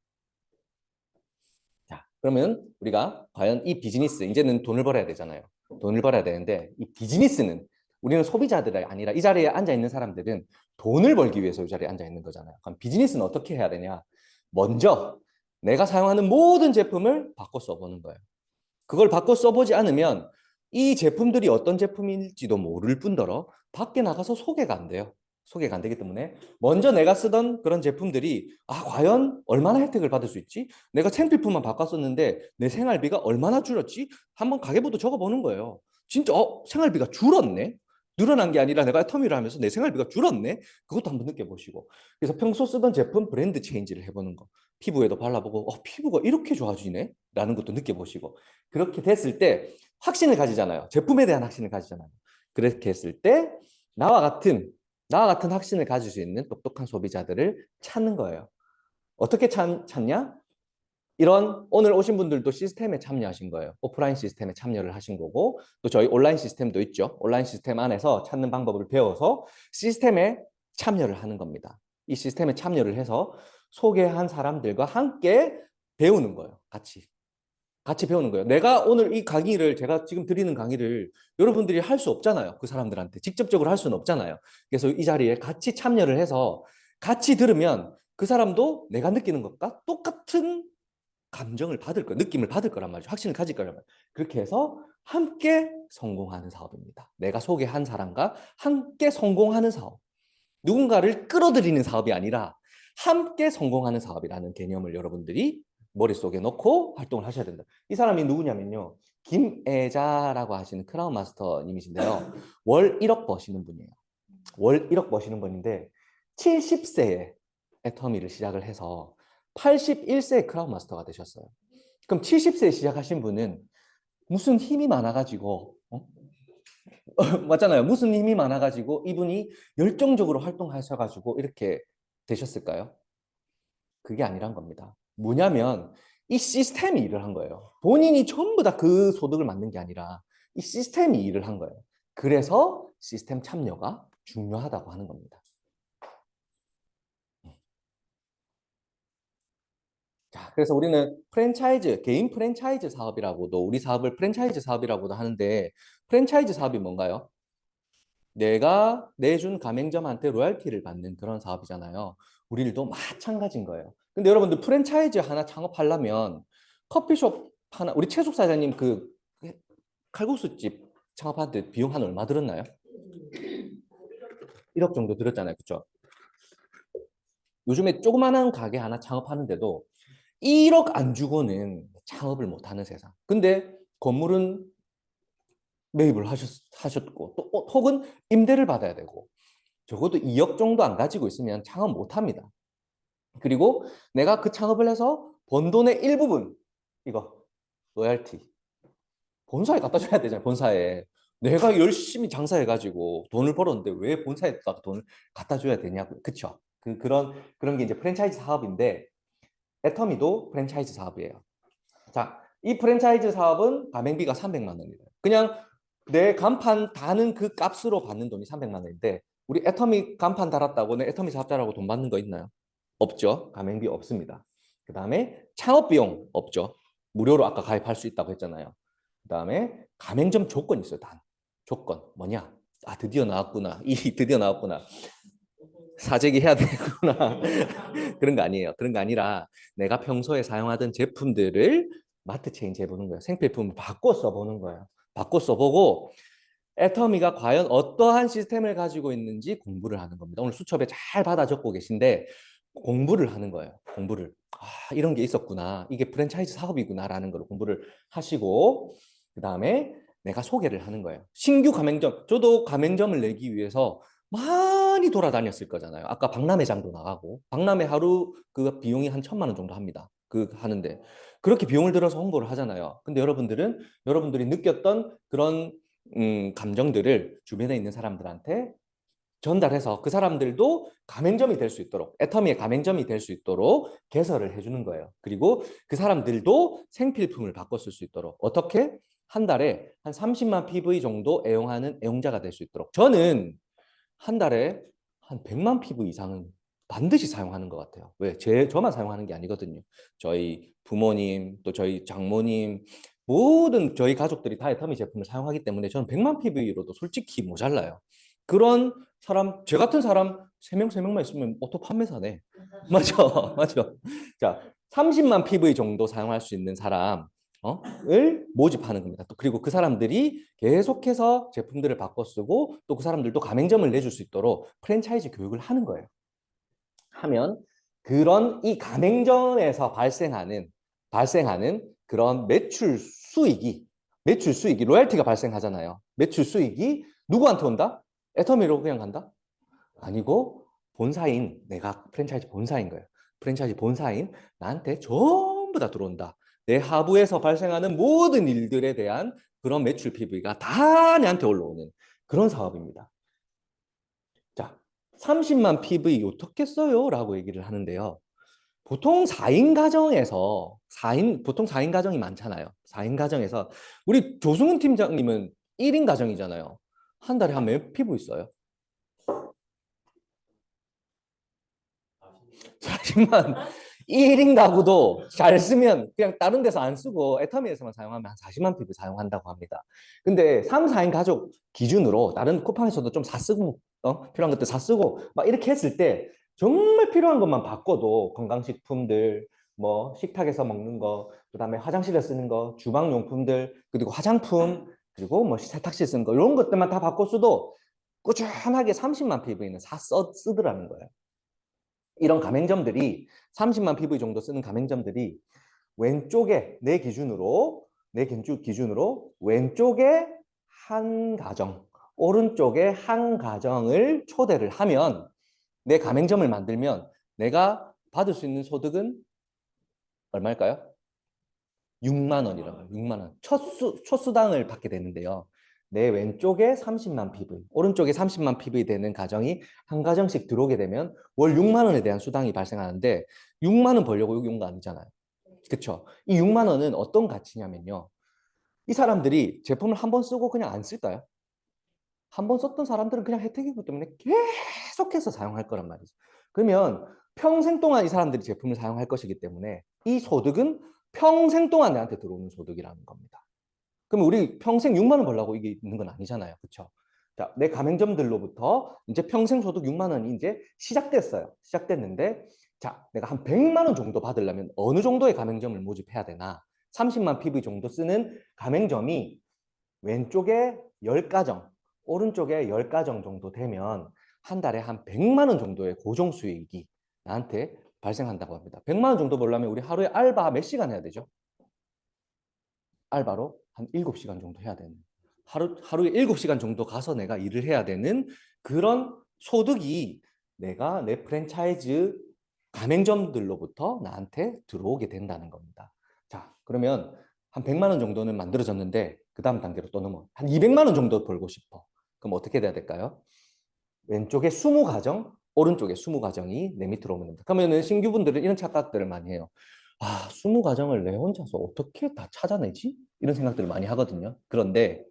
자, 그러면 우리가 과연 이 비즈니스, 이제는 돈을 벌어야 되잖아요. 돈을 벌어야 되는데 이 비즈니스는 우리는 소비자들이 아니라 이 자리에 앉아 있는 사람들은 돈을 벌기 위해서 이 자리에 앉아 있는 거잖아요. 그럼 비즈니스는 어떻게 해야 되냐? 먼저 내가 사용하는 모든 제품을 바꿔 써보는 거예요. 그걸 바꿔 써보지 않으면 이 제품들이 어떤 제품일지도 모를 뿐더러 밖에 나가서 소개가 안 돼요. 소개가 안 되기 때문에 먼저 내가 쓰던 그런 제품들이 과연 얼마나 혜택을 받을 수 있지? 내가 생필품만 바꿨었는데 내 생활비가 얼마나 줄었지? 한번 가계부도 적어보는 거예요. 진짜 생활비가 줄었네? 늘어난 게 아니라 내가 애터미를 하면서 내 생활비가 줄었네? 그것도 한번 느껴보시고 그래서 평소 쓰던 제품 브랜드 체인지를 해보는 거 피부에도 발라보고 피부가 이렇게 좋아지네? 라는 것도 느껴보시고 그렇게 됐을 때 확신을 가지잖아요. 제품에 대한 확신을 가지잖아요. 그렇게 했을 때 나와 같은 확신을 가질 수 있는 똑똑한 소비자들을 찾는 거예요. 어떻게 찾냐? 이런 오늘 오신 분들도 시스템에 참여하신 거예요. 오프라인 시스템에 참여를 하신 거고 또 저희 온라인 시스템도 있죠. 온라인 시스템 안에서 찾는 방법을 배워서 시스템에 참여를 하는 겁니다. 이 시스템에 참여를 해서 소개한 사람들과 함께 배우는 거예요. 같이 배우는 거예요. 내가 오늘 이 강의를 제가 지금 드리는 강의를 여러분들이 할 수 없잖아요. 그 사람들한테 직접적으로 할 수는 없잖아요. 그래서 이 자리에 같이 참여를 해서 같이 들으면 그 사람도 내가 느끼는 것과 똑같은 감정을 받을 거예요. 느낌을 받을 거란 말이죠. 확신을 가질 거란 말이에요. 그렇게 해서 함께 성공하는 사업입니다. 내가 소개한 사람과 함께 성공하는 사업. 누군가를 끌어들이는 사업이 아니라 함께 성공하는 사업이라는 개념을 여러분들이 머릿속에 넣고 활동을 하셔야 된다. 이 사람이 누구냐면요. 김애자라고 하시는 크라운 마스터님이신데요. 월 1억 버시는 분이에요. 월 1억 버시는 분인데 70세에 애터미를 시작을 해서 81세에 크라운 마스터가 되셨어요. 그럼 70세에 시작하신 분은 무슨 힘이 많아가지고 맞잖아요. 무슨 힘이 많아가지고 이분이 열정적으로 활동하셔가지고 이렇게 되셨을까요? 그게 아니란 겁니다. 뭐냐면 이 시스템이 일을 한 거예요. 본인이 전부 다 그 소득을 만든 게 아니라 이 시스템이 일을 한 거예요. 그래서 시스템 참여가 중요하다고 하는 겁니다. 자, 그래서 우리는 프랜차이즈, 개인 프랜차이즈 사업이라고도 우리 사업을 프랜차이즈 사업이라고도 하는데 프랜차이즈 사업이 뭔가요? 내가 내준 가맹점한테 로얄티를 받는 그런 사업이잖아요. 우리들도 마찬가지인 거예요. 근데 여러분들 프랜차이즈 하나 창업하려면 커피숍 하나, 우리 채숙 사장님 그 칼국수집 창업하는데 비용 한 얼마 들었나요? 1억 정도 들었잖아요. 그렇죠? 요즘에 조그마한 가게 하나 창업하는데도 1억 안 주고는 창업을 못하는 세상. 근데 건물은 매입을 하셨고 또 혹은 임대를 받아야 되고 적어도 2억 정도 안 가지고 있으면 창업 못합니다. 그리고 내가 그 창업을 해서 번 돈의 일부분 이거 로얄티 본사에 갖다 줘야 되잖아요. 본사에 내가 열심히 장사해가지고 돈을 벌었는데 왜 본사에다가 돈을 갖다 줘야 되냐고요. 그쵸? 그런 게 이제 프랜차이즈 사업인데 애터미도 프랜차이즈 사업이에요. 자, 이 프랜차이즈 사업은 가맹비가 300만 원이에요. 그냥 내 간판 다는 그 값으로 받는 돈이 300만 원인데 우리 애터미 간판 달았다고 내 애터미 사업자라고 돈 받는 거 있나요? 없죠. 가맹비 없습니다. 그 다음에 창업 비용 없죠. 무료로 아까 가입할 수 있다고 했잖아요. 그 다음에 가맹점 조건이 있어요. 단 조건 뭐냐? 드디어 나왔구나. 드디어 나왔구나. 사재기 해야 되구나. 그런 거 아니에요. 그런 거 아니라 내가 평소에 사용하던 제품들을 마트 체인지 해보는 거예요. 생필품 바꿔 써보는 거예요. 바꿔 써보고 애터미가 과연 어떠한 시스템을 가지고 있는지 공부를 하는 겁니다. 오늘 수첩에 잘 받아 적고 계신데 공부를 하는 거예요. 공부를. 이런 게 있었구나. 이게 프랜차이즈 사업이구나라는 걸 공부를 하시고 그 다음에 내가 소개를 하는 거예요. 신규 가맹점. 저도 가맹점을 내기 위해서 많이 돌아다녔을 거잖아요. 아까 박람회장도 나가고 박람회 하루 그 비용이 한 1,000만 원 정도 합니다. 하는데 그렇게 비용을 들어서 홍보를 하잖아요. 근데 여러분들이 느꼈던 그런 감정들을 주변에 있는 사람들한테 전달해서 그 사람들도 가맹점이 될 수 있도록, 애터미의 가맹점이 될 수 있도록 개설을 해주는 거예요. 그리고 그 사람들도 생필품을 바꿔 쓸 수 있도록 어떻게? 한 달에 한 30만 PV 정도 애용하는 애용자가 될 수 있도록. 저는 한 달에 한 100만 PV 이상은 반드시 사용하는 것 같아요. 왜? 저만 사용하는 게 아니거든요. 저희 부모님, 또 저희 장모님, 모든 저희 가족들이 다 애터미 제품을 사용하기 때문에 저는 100만 PV로도 솔직히 모자라요. 그런 사람, 저 같은 사람 3명만 있으면 오토 판매사네. 맞아, 맞아. 자, 30만 PV 정도 사용할 수 있는 사람을 모집하는 겁니다. 또 그리고 그 사람들이 계속해서 제품들을 바꿔 쓰고 또 그 사람들도 가맹점을 내줄 수 있도록 프랜차이즈 교육을 하는 거예요. 하면 그런 이 가맹점에서 발생하는 그런 매출 수익이 로열티가 발생하잖아요. 매출 수익이 누구한테 온다? 애터미로 그냥 간다? 아니고 본사인, 내가 프랜차이즈 본사인 거예요. 프랜차이즈 본사인 나한테 전부 다 들어온다. 내 하부에서 발생하는 모든 일들에 대한 그런 매출 PV가 다 내한테 올라오는 그런 사업입니다. 자, 30만 PV 어떻게 써요? 라고 얘기를 하는데요. 보통 4인 가정에서 보통 4인 가정이 많잖아요. 4인 가정에서 우리 조승훈 팀장님은 1인 가정이잖아요. 한 달에 한 몇 PV 써요? 40만. 1인 가구도 잘 쓰면 그냥 다른 데서 안 쓰고 애터미에서만 사용하면 한 40만 PV 사용한다고 합니다. 근데 3, 4인 가족 기준으로 다른 쿠팡에서도 좀 사쓰고 필요한 것들 사쓰고 막 이렇게 했을 때 정말 필요한 것만 바꿔도 건강식품들, 뭐 식탁에서 먹는 거, 그다음에 화장실에 쓰는 거, 주방용품들, 그리고 화장품, 그리고 뭐 세탁실 쓰는 거 이런 것들만 다 바꿔 써도 꾸준하게 30만 PV는 쓰더라는 거예요. 이런 가맹점들이 30만 PV 정도 쓰는 가맹점들이 왼쪽에 내 기준으로 왼쪽에 한 가정, 오른쪽에 한 가정을 초대를 하면 내 가맹점을 만들면 내가 받을 수 있는 소득은 얼마일까요? 6만 원이라고 해요. 6만 원. 첫 수당을 받게 되는데요. 내 왼쪽에 30만 PV, 오른쪽에 30만 PV 되는 가정이 한 가정씩 들어오게 되면 월 6만 원에 대한 수당이 발생하는데 6만 원 벌려고 여기 온 거 아니잖아요. 그렇죠? 이 6만 원은 어떤 가치냐면요. 이 사람들이 제품을 한 번 쓰고 그냥 안 쓸까요? 한 번 썼던 사람들은 그냥 혜택이기 때문에 계속해서 사용할 거란 말이죠. 그러면 평생 동안 이 사람들이 제품을 사용할 것이기 때문에 이 소득은 평생 동안 내한테 들어오는 소득이라는 겁니다. 그러면 우리 평생 6만 원 벌려고 이게 있는 건 아니잖아요. 그렇죠? 자, 내 가맹점들로부터 이제 평생 소득 6만 원이 이제 시작됐어요. 시작됐는데 자, 내가 한 100만 원 정도 받으려면 어느 정도의 가맹점을 모집해야 되나? 30만 PV 정도 쓰는 가맹점이 왼쪽에 10가정, 오른쪽에 10가정 정도 되면 한 달에 한 100만 원 정도의 고정 수익이 나한테 발생한다고 합니다. 100만 원 정도 벌려면 우리 하루에 알바 몇 시간 해야 되죠? 알바로 한 7시간 정도 해야 되는, 하루에 7시간 정도 가서 내가 일을 해야 되는 그런 소득이 내가 내 프랜차이즈 가맹점들로부터 나한테 들어오게 된다는 겁니다. 자, 그러면 한 100만 원 정도는 만들어졌는데 그 다음 단계로 또 넘어. 한 200만 원 정도 벌고 싶어. 그럼 어떻게 돼야 될까요? 왼쪽에 20가정, 오른쪽에 20가정이 내 밑으로 오면 됩니다. 그러면은 신규분들은 이런 착각들을 많이 해요. 아, 20가정을 내 혼자서 어떻게 다 찾아내지? 이런 생각들을 많이 하거든요. 그런데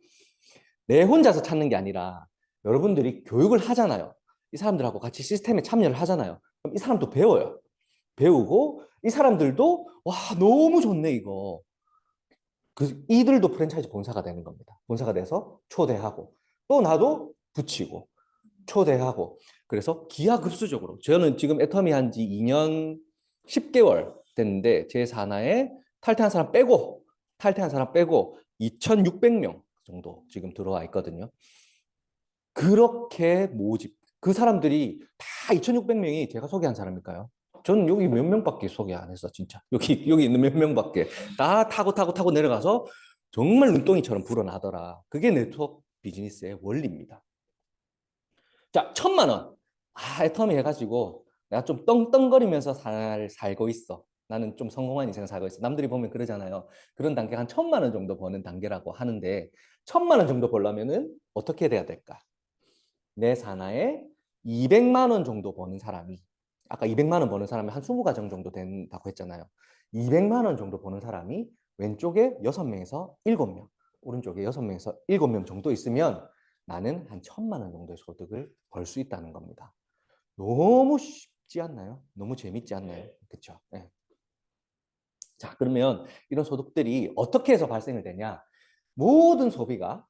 내 혼자서 찾는 게 아니라 여러분들이 교육을 하잖아요. 이 사람들하고 같이 시스템에 참여를 하잖아요. 그럼 이 사람도 배워요. 배우고 이 사람들도 와, 너무 좋네 이거. 이들도 프랜차이즈 본사가 되는 겁니다. 본사가 돼서 초대하고 또 나도 붙이고 초대하고 그래서 기하급수적으로 저는 지금 애터미 한 지 2년 10개월 됐는데 제 산하에 탈퇴한 사람 빼고 2,600명 정도 지금 들어와 있거든요. 그렇게 모집, 그 사람들이 다 2,600명이 제가 소개한 사람일까요? 저는 여기 몇 명밖에 소개 안 했어, 진짜. 여기 있는 몇 명밖에. 다 타고 내려가서 정말 눈덩이처럼 불어나더라. 그게 네트워크 비즈니스의 원리입니다. 자, 1,000만 원. 아, 애터미 해가지고 내가 좀 떵떵거리면서 살고 있어. 나는 좀 성공한 인생을 살고 있어. 남들이 보면 그러잖아요. 그런 단계가 한 1,000만 원 정도 버는 단계라고 하는데 1,000만 원 정도 벌려면은 어떻게 돼야 될까? 내 산하에 200만 원 정도 버는 사람이 아까 200만 원 버는 사람이 한 20가정 정도 된다고 했잖아요. 200만 원 정도 버는 사람이 왼쪽에 6명에서 7명, 오른쪽에 6명에서 7명 정도 있으면 나는 한 1,000만 원 정도의 소득을 벌 수 있다는 겁니다. 너무 쉽지 않나요? 너무 재밌지 않나요? 그렇죠? 네. 자, 그러면 이런 소득들이 어떻게 해서 발생을 되냐? 모든 소비가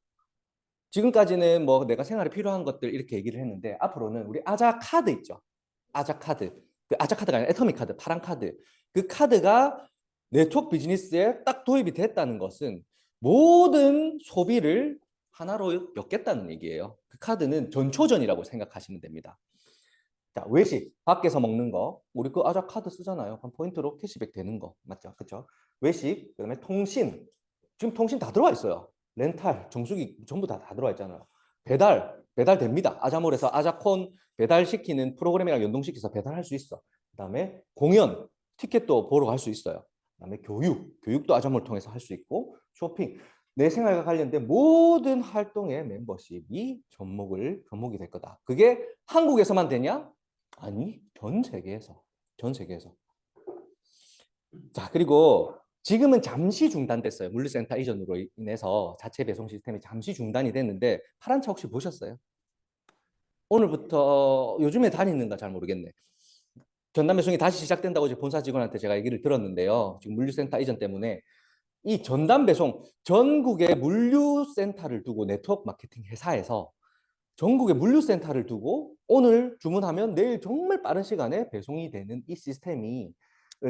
지금까지는 뭐 내가 생활에 필요한 것들 이렇게 얘기를 했는데 앞으로는 우리 아자 카드 있죠. 아자 카드. 그 아자 카드가 아니라 애터미 카드, 파란 카드. 그 카드가 네트워크 비즈니스에 딱 도입이 됐다는 것은 모든 소비를 하나로 엮겠다는 얘기예요. 그 카드는 전초전이라고 생각하시면 됩니다. 자, 외식, 밖에서 먹는 거. 우리 그 아자 카드 쓰잖아요. 그럼 포인트로 캐시백 되는 거. 맞죠? 그렇죠? 외식, 그다음에 통신. 지금 통신 다 들어와 있어요. 렌탈, 정수기 전부 다 들어와 있잖아요. 배달 됩니다. 아자몰에서 아자콘 배달시키는 프로그램이랑 연동시켜서 배달할 수 있어. 그다음에 공연, 티켓도 보러 갈 수 있어요. 그다음에 교육도 아자몰 통해서 할 수 있고 쇼핑. 내 생활과 관련된 모든 활동의 멤버십이 접목이 될 거다. 그게 한국에서만 되냐? 아니, 전 세계에서. 자, 그리고 지금은 잠시 중단됐어요. 물류센터 이전으로 인해서 자체 배송 시스템이 잠시 중단이 됐는데 파란 차 혹시 보셨어요? 오늘부터 요즘에 다니는가 잘 모르겠네. 전담 배송이 다시 시작된다고 이제 본사 직원한테 제가 얘기를 들었는데요. 지금 물류센터 이전 때문에 이 전담 배송 전국의 물류센터를 두고 네트워크 마케팅 회사에서 전국의 물류센터를 두고 오늘 주문하면 내일 정말 빠른 시간에 배송이 되는 이 시스템을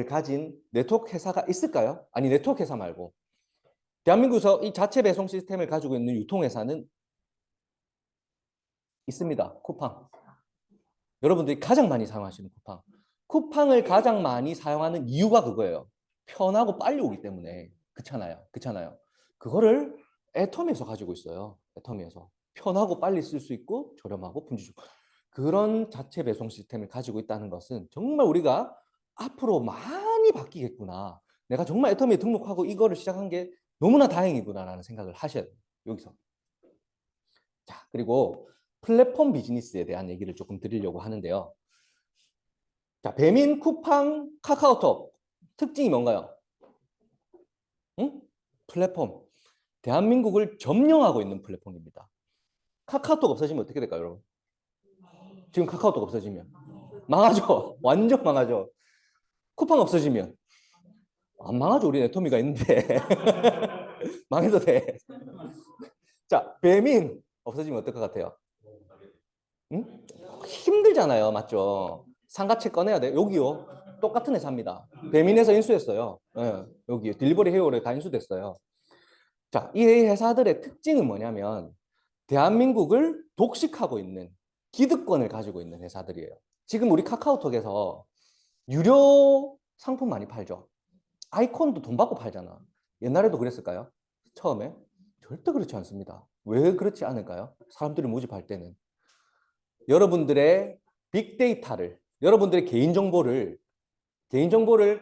가진 네트워크 회사가 있을까요? 아니, 네트워크 회사 말고 대한민국에서 이 자체 배송 시스템을 가지고 있는 유통회사는 있습니다. 쿠팡. 여러분들이 가장 많이 사용하시는 쿠팡. 쿠팡을 가장 많이 사용하는 이유가 그거예요. 편하고 빨리 오기 때문에. 그렇잖아요. 그거를 애터미에서 가지고 있어요. 애터미에서. 편하고 빨리 쓸 수 있고 저렴하고 품질 좋고. 그런 자체 배송 시스템을 가지고 있다는 것은 정말 우리가 앞으로 많이 바뀌겠구나. 내가 정말 애터미에 등록하고 이거를 시작한 게 너무나 다행이구나라는 생각을 하셔야 돼요. 여기서. 자, 그리고 플랫폼 비즈니스에 대한 얘기를 조금 드리려고 하는데요. 자, 배민, 쿠팡, 카카오톡 특징이 뭔가요? 응? 플랫폼. 대한민국을 점령하고 있는 플랫폼입니다. 카카오톡 없어지면 어떻게 될까요, 여러분? 지금 카카오톡 없어지면 망하죠. 완전 망하죠. 쿠팡 없어지면 안 망하죠. 우리 애터미가 있는데 망해도 돼. 자, 배민 없어지면 어떨 것 같아요? 응? 힘들잖아요. 맞죠? 상가채 꺼내야 돼요. 여기요. 똑같은 회사입니다. 배민에서 인수했어요. 네, 여기 딜리버리 헤어를 다 인수됐어요. 자, 이 회사들의 특징은 뭐냐면 대한민국을 독식하고 있는 기득권을 가지고 있는 회사들이에요. 지금 우리 카카오톡에서 유료 상품 많이 팔죠. 아이콘도 돈 받고 팔잖아. 옛날에도 그랬을까요? 처음에? 절대 그렇지 않습니다. 왜 그렇지 않을까요? 사람들이 모집할 때는 여러분들의 빅데이터를, 여러분들의 개인정보를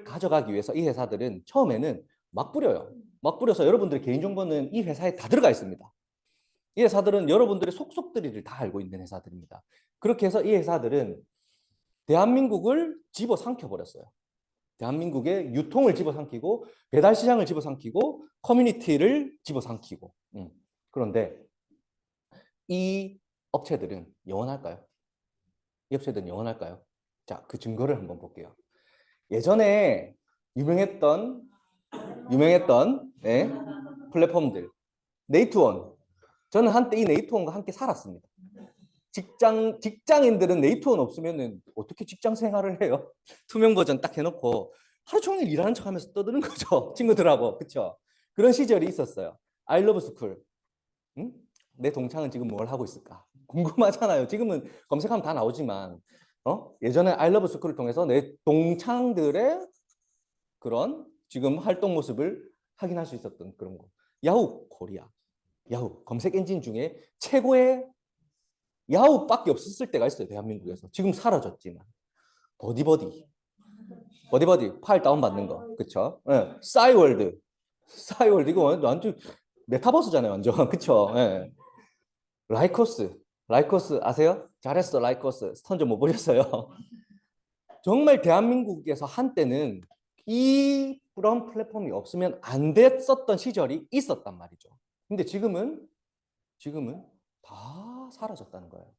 가져가기 위해서 이 회사들은 처음에는 막 뿌려요. 막 뿌려서 여러분들의 개인정보는 이 회사에 다 들어가 있습니다. 이 회사들은 여러분들의 속속들이를 다 알고 있는 회사들입니다. 그렇게 해서 이 회사들은 대한민국을 집어삼켜 버렸어요. 대한민국의 유통을 집어삼키고 배달 시장을 집어삼키고 커뮤니티를 집어삼키고. 그런데 이 업체들은 영원할까요? 이 업체들은 영원할까요? 자, 그 증거를 한번 볼게요. 예전에 유명했던 네, 플랫폼들 네이트원. 저는 한때 이 네이트원과 함께 살았습니다. 직장인들은 네이트원 없으면 어떻게 직장 생활을 해요? 투명 버전 딱 해놓고 하루 종일 일하는 척하면서 떠드는 거죠. 친구들하고. 그렇죠? 그런 시절이 있었어요. I love school. 응? 내 동창은 지금 뭘 하고 있을까? 궁금하잖아요. 지금은 검색하면 다 나오지만 예전에 I love school을 통해서 내 동창들의 그런 지금 활동 모습을 확인할 수 있었던 그런 거. 야후 코리아. 야후 검색 엔진 중에 최고의 야후밖에 없었을 때가 있어요. 대한민국에서. 지금 사라졌지만. 버디버디. 버디버디 파일 다운받는 거. 그쵸? 예. 싸이월드. 싸이월드 이거 완전 메타버스잖아요. 완전. 그쵸? 예. 라이코스. 라이코스 아세요? 잘했어 라이코스. 스턴 좀 못 보셨어요? 정말 대한민국에서 한때는 이 그런 플랫폼이 없으면 안 됐었던 시절이 있었단 말이죠. 근데 지금은 다 사라졌다는 거예요.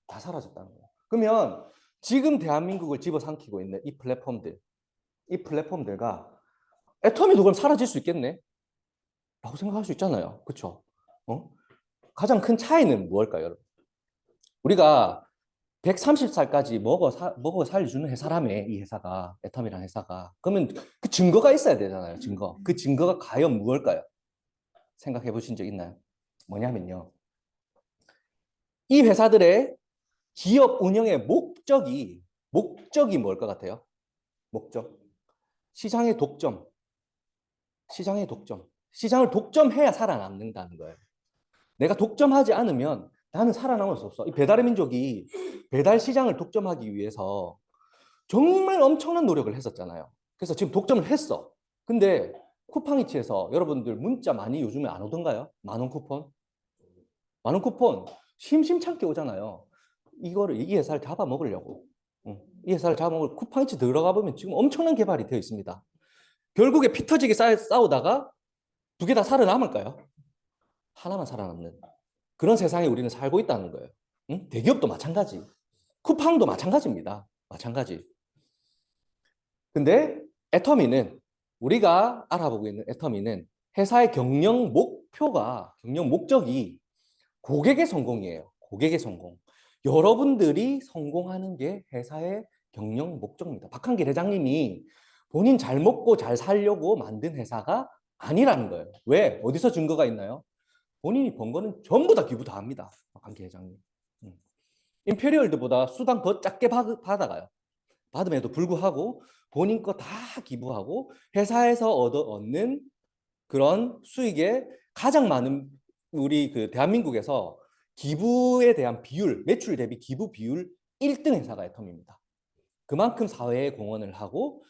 다 사라졌다는 거예요. 그러면 지금 대한민국을 집어삼키고 있는 이 플랫폼들과 애터미도 그럼 사라질 수 있겠네? 라고 생각할 수 있잖아요. 그렇죠? 가장 큰 차이는 무엇일까요, 여러분? 우리가 130살까지 먹어 살려주는 회사라며, 이 회사가, 애터미라는 회사가. 그러면 그 증거가 있어야 되잖아요, 증거. 그 증거가 과연 무엇일까요? 생각해 보신 적 있나요? 뭐냐면요. 이 회사들의 기업 운영의 목적이 뭘 것 같아요? 목적. 시장의 독점. 시장의 독점. 시장을 독점해야 살아남는다는 거예요. 내가 독점하지 않으면 나는 살아남을 수 없어. 이 배달의 민족이 배달 시장을 독점하기 위해서 정말 엄청난 노력을 했었잖아요. 그래서 지금 독점을 했어. 근데 쿠팡이츠에서 여러분들 문자 많이 요즘에 안 오던가요? 만원 쿠폰? 만원 쿠폰 심심찮게 오잖아요. 이 회사를 잡아먹으려고. 이 회사를 잡아먹을 쿠팡이츠 들어가 보면 지금 엄청난 개발이 되어 있습니다. 결국에 피 터지게 싸우다가 두 개 다 살아남을까요? 하나만 살아남는 그런 세상에 우리는 살고 있다는 거예요. 응? 대기업도 마찬가지. 쿠팡도 마찬가지입니다. 마찬가지. 근데 애터미는 우리가 알아보고 있는 애터미는 회사의 경영 목적이 고객의 성공이에요. 고객의 성공. 여러분들이 성공하는 게 회사의 경영 목적입니다. 박한길 회장님이 본인 잘 먹고 잘 살려고 만든 회사가 아니라는 거예요. 왜? 어디서 증거가 있나요? 본인이 번 거는 전부 다 기부 다 합니다. 박한길 회장님. 임페리얼드보다 수당 더 작게 받아가요. 받음에도 불구하고 본인 거 다 기부하고 회사에서 얻는 그런 수익의 가장 많은 우리 그 대한민국에서 기부에 대한 비율, 매출 대비 기부 비율 1등 회사가 애터미입니다. 그만큼 사회에 공헌을 하고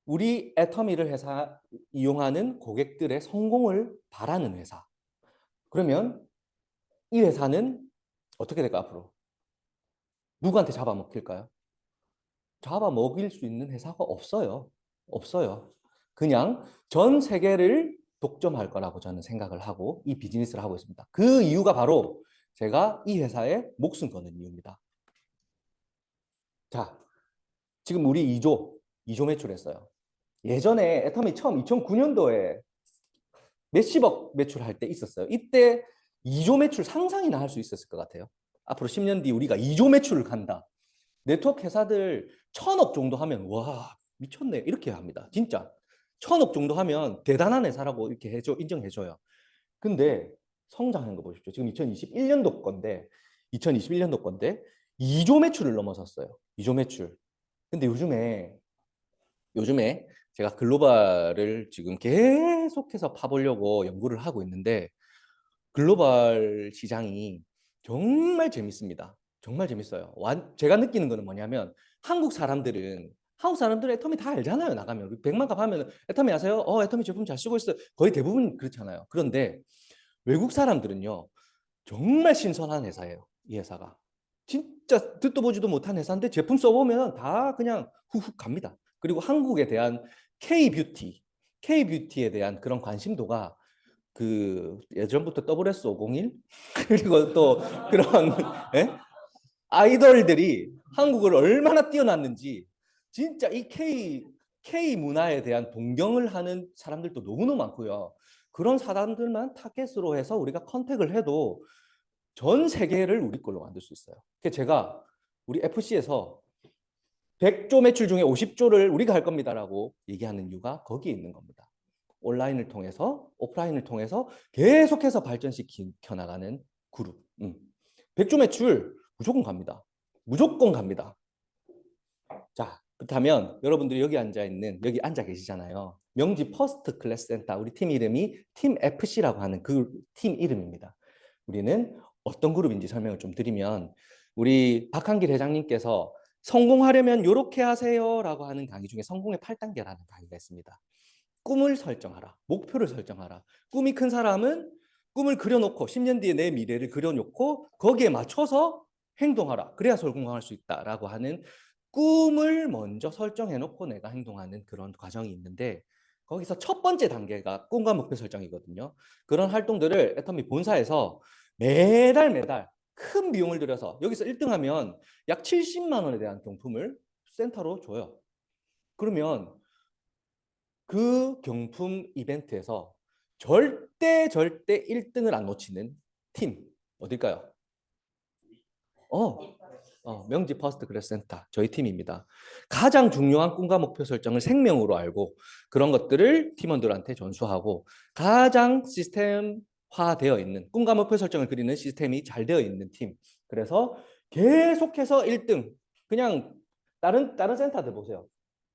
우리 애터미를 회사 이용하는 고객들의 성공을 바라는 회사. 그러면 이 회사는 어떻게 될까 앞으로? 누구한테 잡아먹힐까요? 잡아먹일 수 있는 회사가 없어요. 없어요. 그냥 전 세계를 독점할 거라고 저는 생각을 하고 이 비즈니스를 하고 있습니다. 그 이유가 바로 제가 이 회사에 목숨 거는 이유입니다. 자, 지금 우리 2조 매출했어요. 예전에 애터미 처음 2009년도에 몇십억 매출할 때 있었어요. 이때 2조 매출 상상이나 할 수 있었을 것 같아요. 앞으로 10년 뒤 우리가 2조 매출을 간다. 네트워크 회사들 1000억 정도 하면 와 미쳤네 이렇게 합니다. 진짜 1000억 정도 하면 대단한 회사라고 이렇게 인정해줘요. 근데 성장한 거 보십시오. 지금 2021년도 건데 2조 매출을 넘어섰어요. 2조 매출. 근데 요즘에 제가 글로벌을 지금 계속해서 파보려고 연구를 하고 있는데 글로벌 시장이 정말 재밌습니다. 정말 재밌어요. 제가 느끼는 거는 뭐냐면 한국 사람들은 애터미 다 알잖아요. 나가면 우리 100만 값 하면 애터미 아세요? 애터미 제품 잘 쓰고 있어요. 거의 대부분 그렇잖아요. 그런데 외국 사람들은요. 정말 신선한 회사예요. 이 회사가. 진짜 듣도 보지도 못한 회사인데 제품 써보면 다 그냥 훅훅 갑니다. 그리고 한국에 대한 K-뷰티에 대한 그런 관심도가 그 예전부터 WS501 그리고 또 그런 예? 아이돌들이 한국을 얼마나 뛰어났는지 진짜 이 K 문화에 대한 동경을 하는 사람들도 너무너무 많고요. 그런 사람들만 타겟으로 해서 우리가 컨택을 해도 전 세계를 우리 걸로 만들 수 있어요. 그래서 제가 우리 FC에서 100조 매출 중에 50조를 우리가 할 겁니다라고 얘기하는 이유가 거기에 있는 겁니다. 온라인을 통해서 오프라인을 통해서 계속해서 발전시켜 나가는 그룹. 100조 매출 무조건 갑니다. 무조건 갑니다. 자, 그렇다면 여러분들이 여기 앉아 계시잖아요. 명지 퍼스트 클래스 센터 우리 팀 이름이 팀 FC라고 하는 그 팀 이름입니다. 우리는 어떤 그룹인지 설명을 좀 드리면 우리 박한길 회장님께서 성공하려면 이렇게 하세요라고 하는 강의 중에 성공의 8단계라는 강의가 있습니다. 꿈을 설정하라. 목표를 설정하라. 꿈이 큰 사람은 꿈을 그려놓고 10년 뒤에 내 미래를 그려놓고 거기에 맞춰서 행동하라. 그래야 성공할 수 있다라고 하는 꿈을 먼저 설정해놓고 내가 행동하는 그런 과정이 있는데 거기서 첫 번째 단계가 꿈과 목표 설정이거든요. 그런 활동들을 애터미 본사에서 매달 큰 비용을 들여서 여기서 1등하면 약 70만 원에 대한 경품을 센터로 줘요. 그러면 그 경품 이벤트에서 절대 1등을 안 놓치는 팀 어딜까요? 명지 퍼스트 그레스 센터 저희 팀입니다. 가장 중요한 꿈과 목표 설정을 생명으로 알고 그런 것들을 팀원들한테 전수하고 가장 시스템화되어 있는 꿈과 목표 설정을 그리는 시스템이 잘 되어 있는 팀. 그래서 계속해서 1등 그냥 다른 센터들 보세요.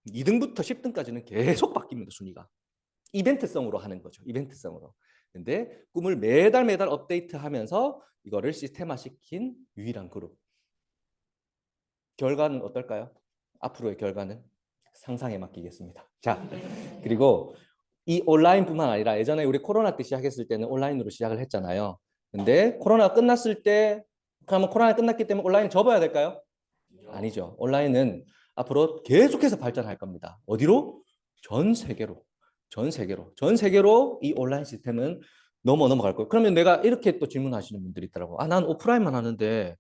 2등부터 10등까지는 계속 바뀝니다. 순위가. 이벤트성으로 하는 거죠. 이벤트성으로. 근데 꿈을 매달 업데이트하면서 이거를 시스템화시킨 유일한 그룹. 결과는 어떨까요? 앞으로의 결과는 상상에 맡기겠습니다. 자, 그리고 이 온라인뿐만 아니라 예전에 우리 코로나 때 시작했을 때는 온라인으로 시작을 했잖아요. 근데 코로나가 끝났을 때 그러면 코로나가 끝났기 때문에 온라인 접어야 될까요? 아니죠. 온라인은 앞으로 계속해서 발전할 겁니다. 어디로? 전 세계로 이 온라인 시스템은 넘어갈 거예요. 그러면 내가 이렇게 또 질문하시는 분들이 있더라고. 난 오프라인만 하는데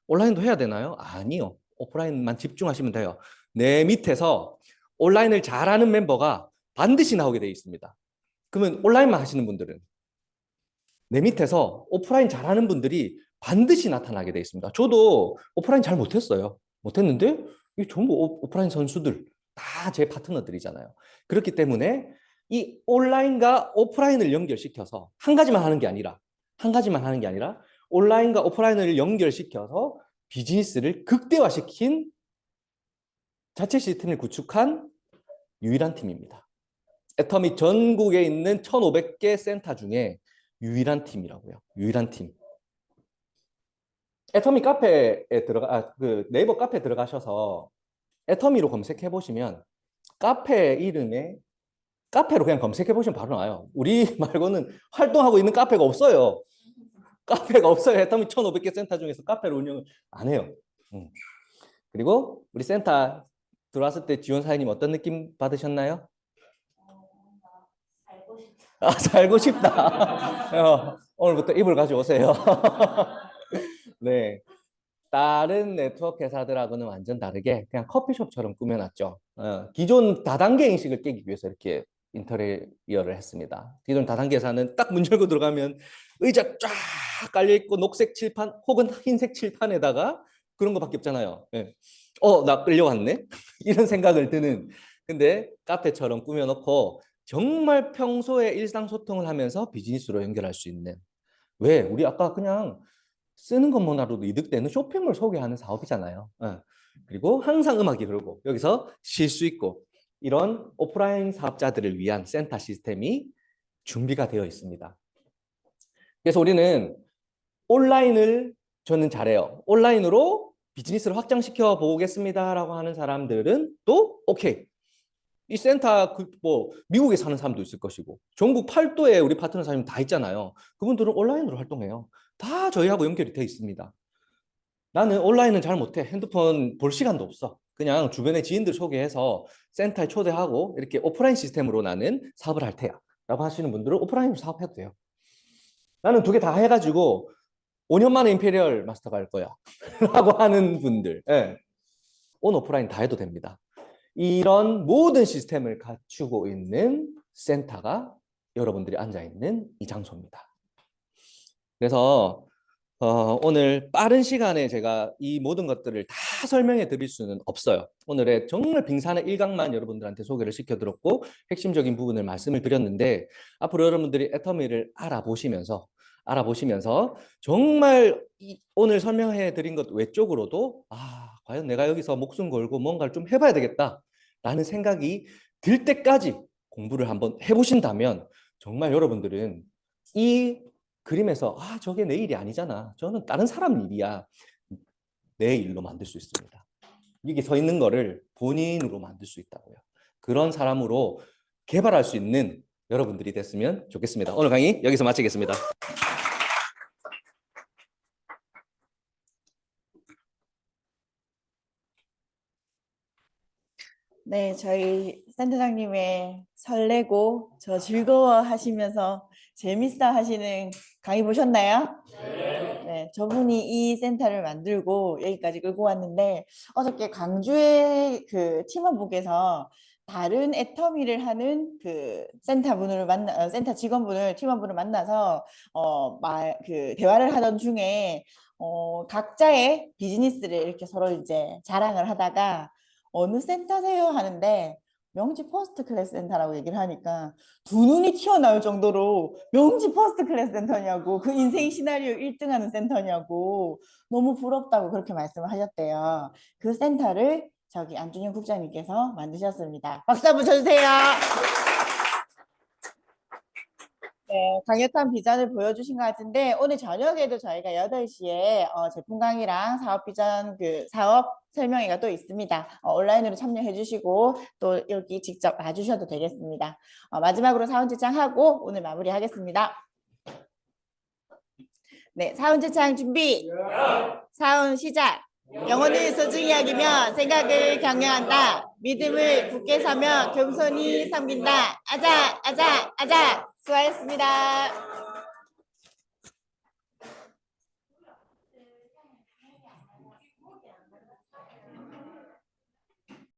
온라인도 해야 되나요? 아니요. 오프라인만 집중하시면 돼요. 내 밑에서 온라인을 잘하는 멤버가 반드시 나오게 되어 있습니다. 그러면 온라인만 하시는 분들은 내 밑에서 오프라인 잘하는 분들이 반드시 나타나게 되어 있습니다. 저도 오프라인 잘 못했는데 이 전부 오프라인 선수들 다 제 파트너들이잖아요. 그렇기 때문에 이 온라인과 오프라인을 연결시켜서 한 가지만 하는 게 아니라 온라인과 오프라인을 연결시켜서 비즈니스를 극대화시킨 자체 시스템을 구축한 유일한 팀입니다. 애터미 전국에 있는 1,500개 센터 중에 유일한 팀이라고요. 유일한 팀. 애터미 카페에 네이버 카페에 들어가셔서 애터미로 검색해 보시면 카페 이름에 카페로 그냥 검색해 보시면 바로 나와요. 우리 말고는 활동하고 있는 카페가 없어요. 애터미 1,500개 센터 중에서 카페를 운영을 안 해요. 그리고 우리 센터 들어왔을 때 지원 사장님 어떤 느낌 받으셨나요? 살고 싶다. 살고 싶다. 오늘부터 이불 가져오세요. 네. 다른 네트워크 회사들하고는 완전 다르게 그냥 커피숍처럼 꾸며놨죠. 기존 다단계 인식을 깨기 위해서 이렇게 인테리어를 했습니다. 기존 다단계 회사는 딱 문 열고 들어가면 의자 쫙 깔려있고 녹색 칠판 혹은 흰색 칠판에다가 그런 거밖에 없잖아요. 네. 나 끌려왔네? 이런 생각을 드는. 근데 카페처럼 꾸며놓고 정말 평소에 일상소통을 하면서 비즈니스로 연결할 수 있는. 왜? 우리 아까 그냥 쓰는 것만으로도 이득되는 쇼핑몰 소개하는 사업이잖아요. 그리고 항상 음악이 흐르고 여기서 쉴 수 있고 이런 오프라인 사업자들을 위한 센터 시스템이 준비가 되어 있습니다. 그래서 우리는 온라인을 저는 잘해요. 온라인으로 비즈니스를 확장시켜 보겠습니다라고 하는 사람들은 또 오케이. 이 센터 미국에 사는 사람도 있을 것이고 전국 8도에 우리 파트너 사장님 다 있잖아요. 그분들은 온라인으로 활동해요. 다 저희하고 연결이 되어 있습니다. 나는 온라인은 잘 못해. 핸드폰 볼 시간도 없어. 그냥 주변에 지인들 소개해서 센터에 초대하고 이렇게 오프라인 시스템으로 나는 사업을 할 테야 라고 하시는 분들은 오프라인으로 사업해도 돼요. 나는 두 개 다 해가지고 5년 만에 임페리얼 마스터 갈 거야 라고 하는 분들 온 오프라인 다 해도 됩니다. 이런 모든 시스템을 갖추고 있는 센터가 여러분들이 앉아있는 이 장소입니다. 그래서 오늘 빠른 시간에 제가 이 모든 것들을 다 설명해 드릴 수는 없어요. 오늘의 정말 빙산의 일각만 여러분들한테 소개를 시켜드렸고 핵심적인 부분을 말씀을 드렸는데 앞으로 여러분들이 애터미를 알아보시면서 정말 오늘 설명해 드린 것 외적으로도 과연 내가 여기서 목숨 걸고 뭔가를 좀 해봐야 되겠다라는 생각이 들 때까지 공부를 한번 해보신다면 정말 여러분들은 이 그림에서 저게 내 일이 아니잖아. 저는 다른 사람 일이야. 내 일로 만들 수 있습니다. 이게 서 있는 거를 본인으로 만들 수 있다고요. 그런 사람으로 개발할 수 있는 여러분들이 됐으면 좋겠습니다. 오늘 강의 여기서 마치겠습니다. 네, 저희 센터장님의 설레고 저 즐거워하시면서 재밌어 하시는 강의 보셨나요? 네, 저분이 이 센터를 만들고 여기까지 끌고 왔는데 어저께 광주의 그 팀원분께서 다른 애터미를 하는 그 센터 직원분을 팀원분을 만나서 그 대화를 하던 중에 각자의 비즈니스를 이렇게 서로 이제 자랑을 하다가 어느 센터세요 하는데 명지 퍼스트 클래스 센터라고 얘기를 하니까 두 눈이 튀어나올 정도로 명지 퍼스트 클래스 센터냐고 그 인생 시나리오 1등하는 센터냐고 너무 부럽다고 그렇게 말씀을 하셨대요. 그 센터를 저기 안준영 국장님께서 만드셨습니다. 박수 한번 쳐주세요. 네, 강력한 비전을 보여주신 것 같은데 오늘 저녁에도 저희가 8시에 제품 강의랑 사업 비전 그 사업 설명회가 또 있습니다. 온라인으로 참여해 주시고 또 여기 직접 와주셔도 되겠습니다. 마지막으로 사원 제창하고 오늘 마무리하겠습니다. 네, 사원 제창 준비. 사원 시작. 영혼을 소중히 여기며 생각을 경영한다. 믿음을 굳게 서며 겸손히 섬긴다. 아자, 아자, 아자. 수고하셨습니다.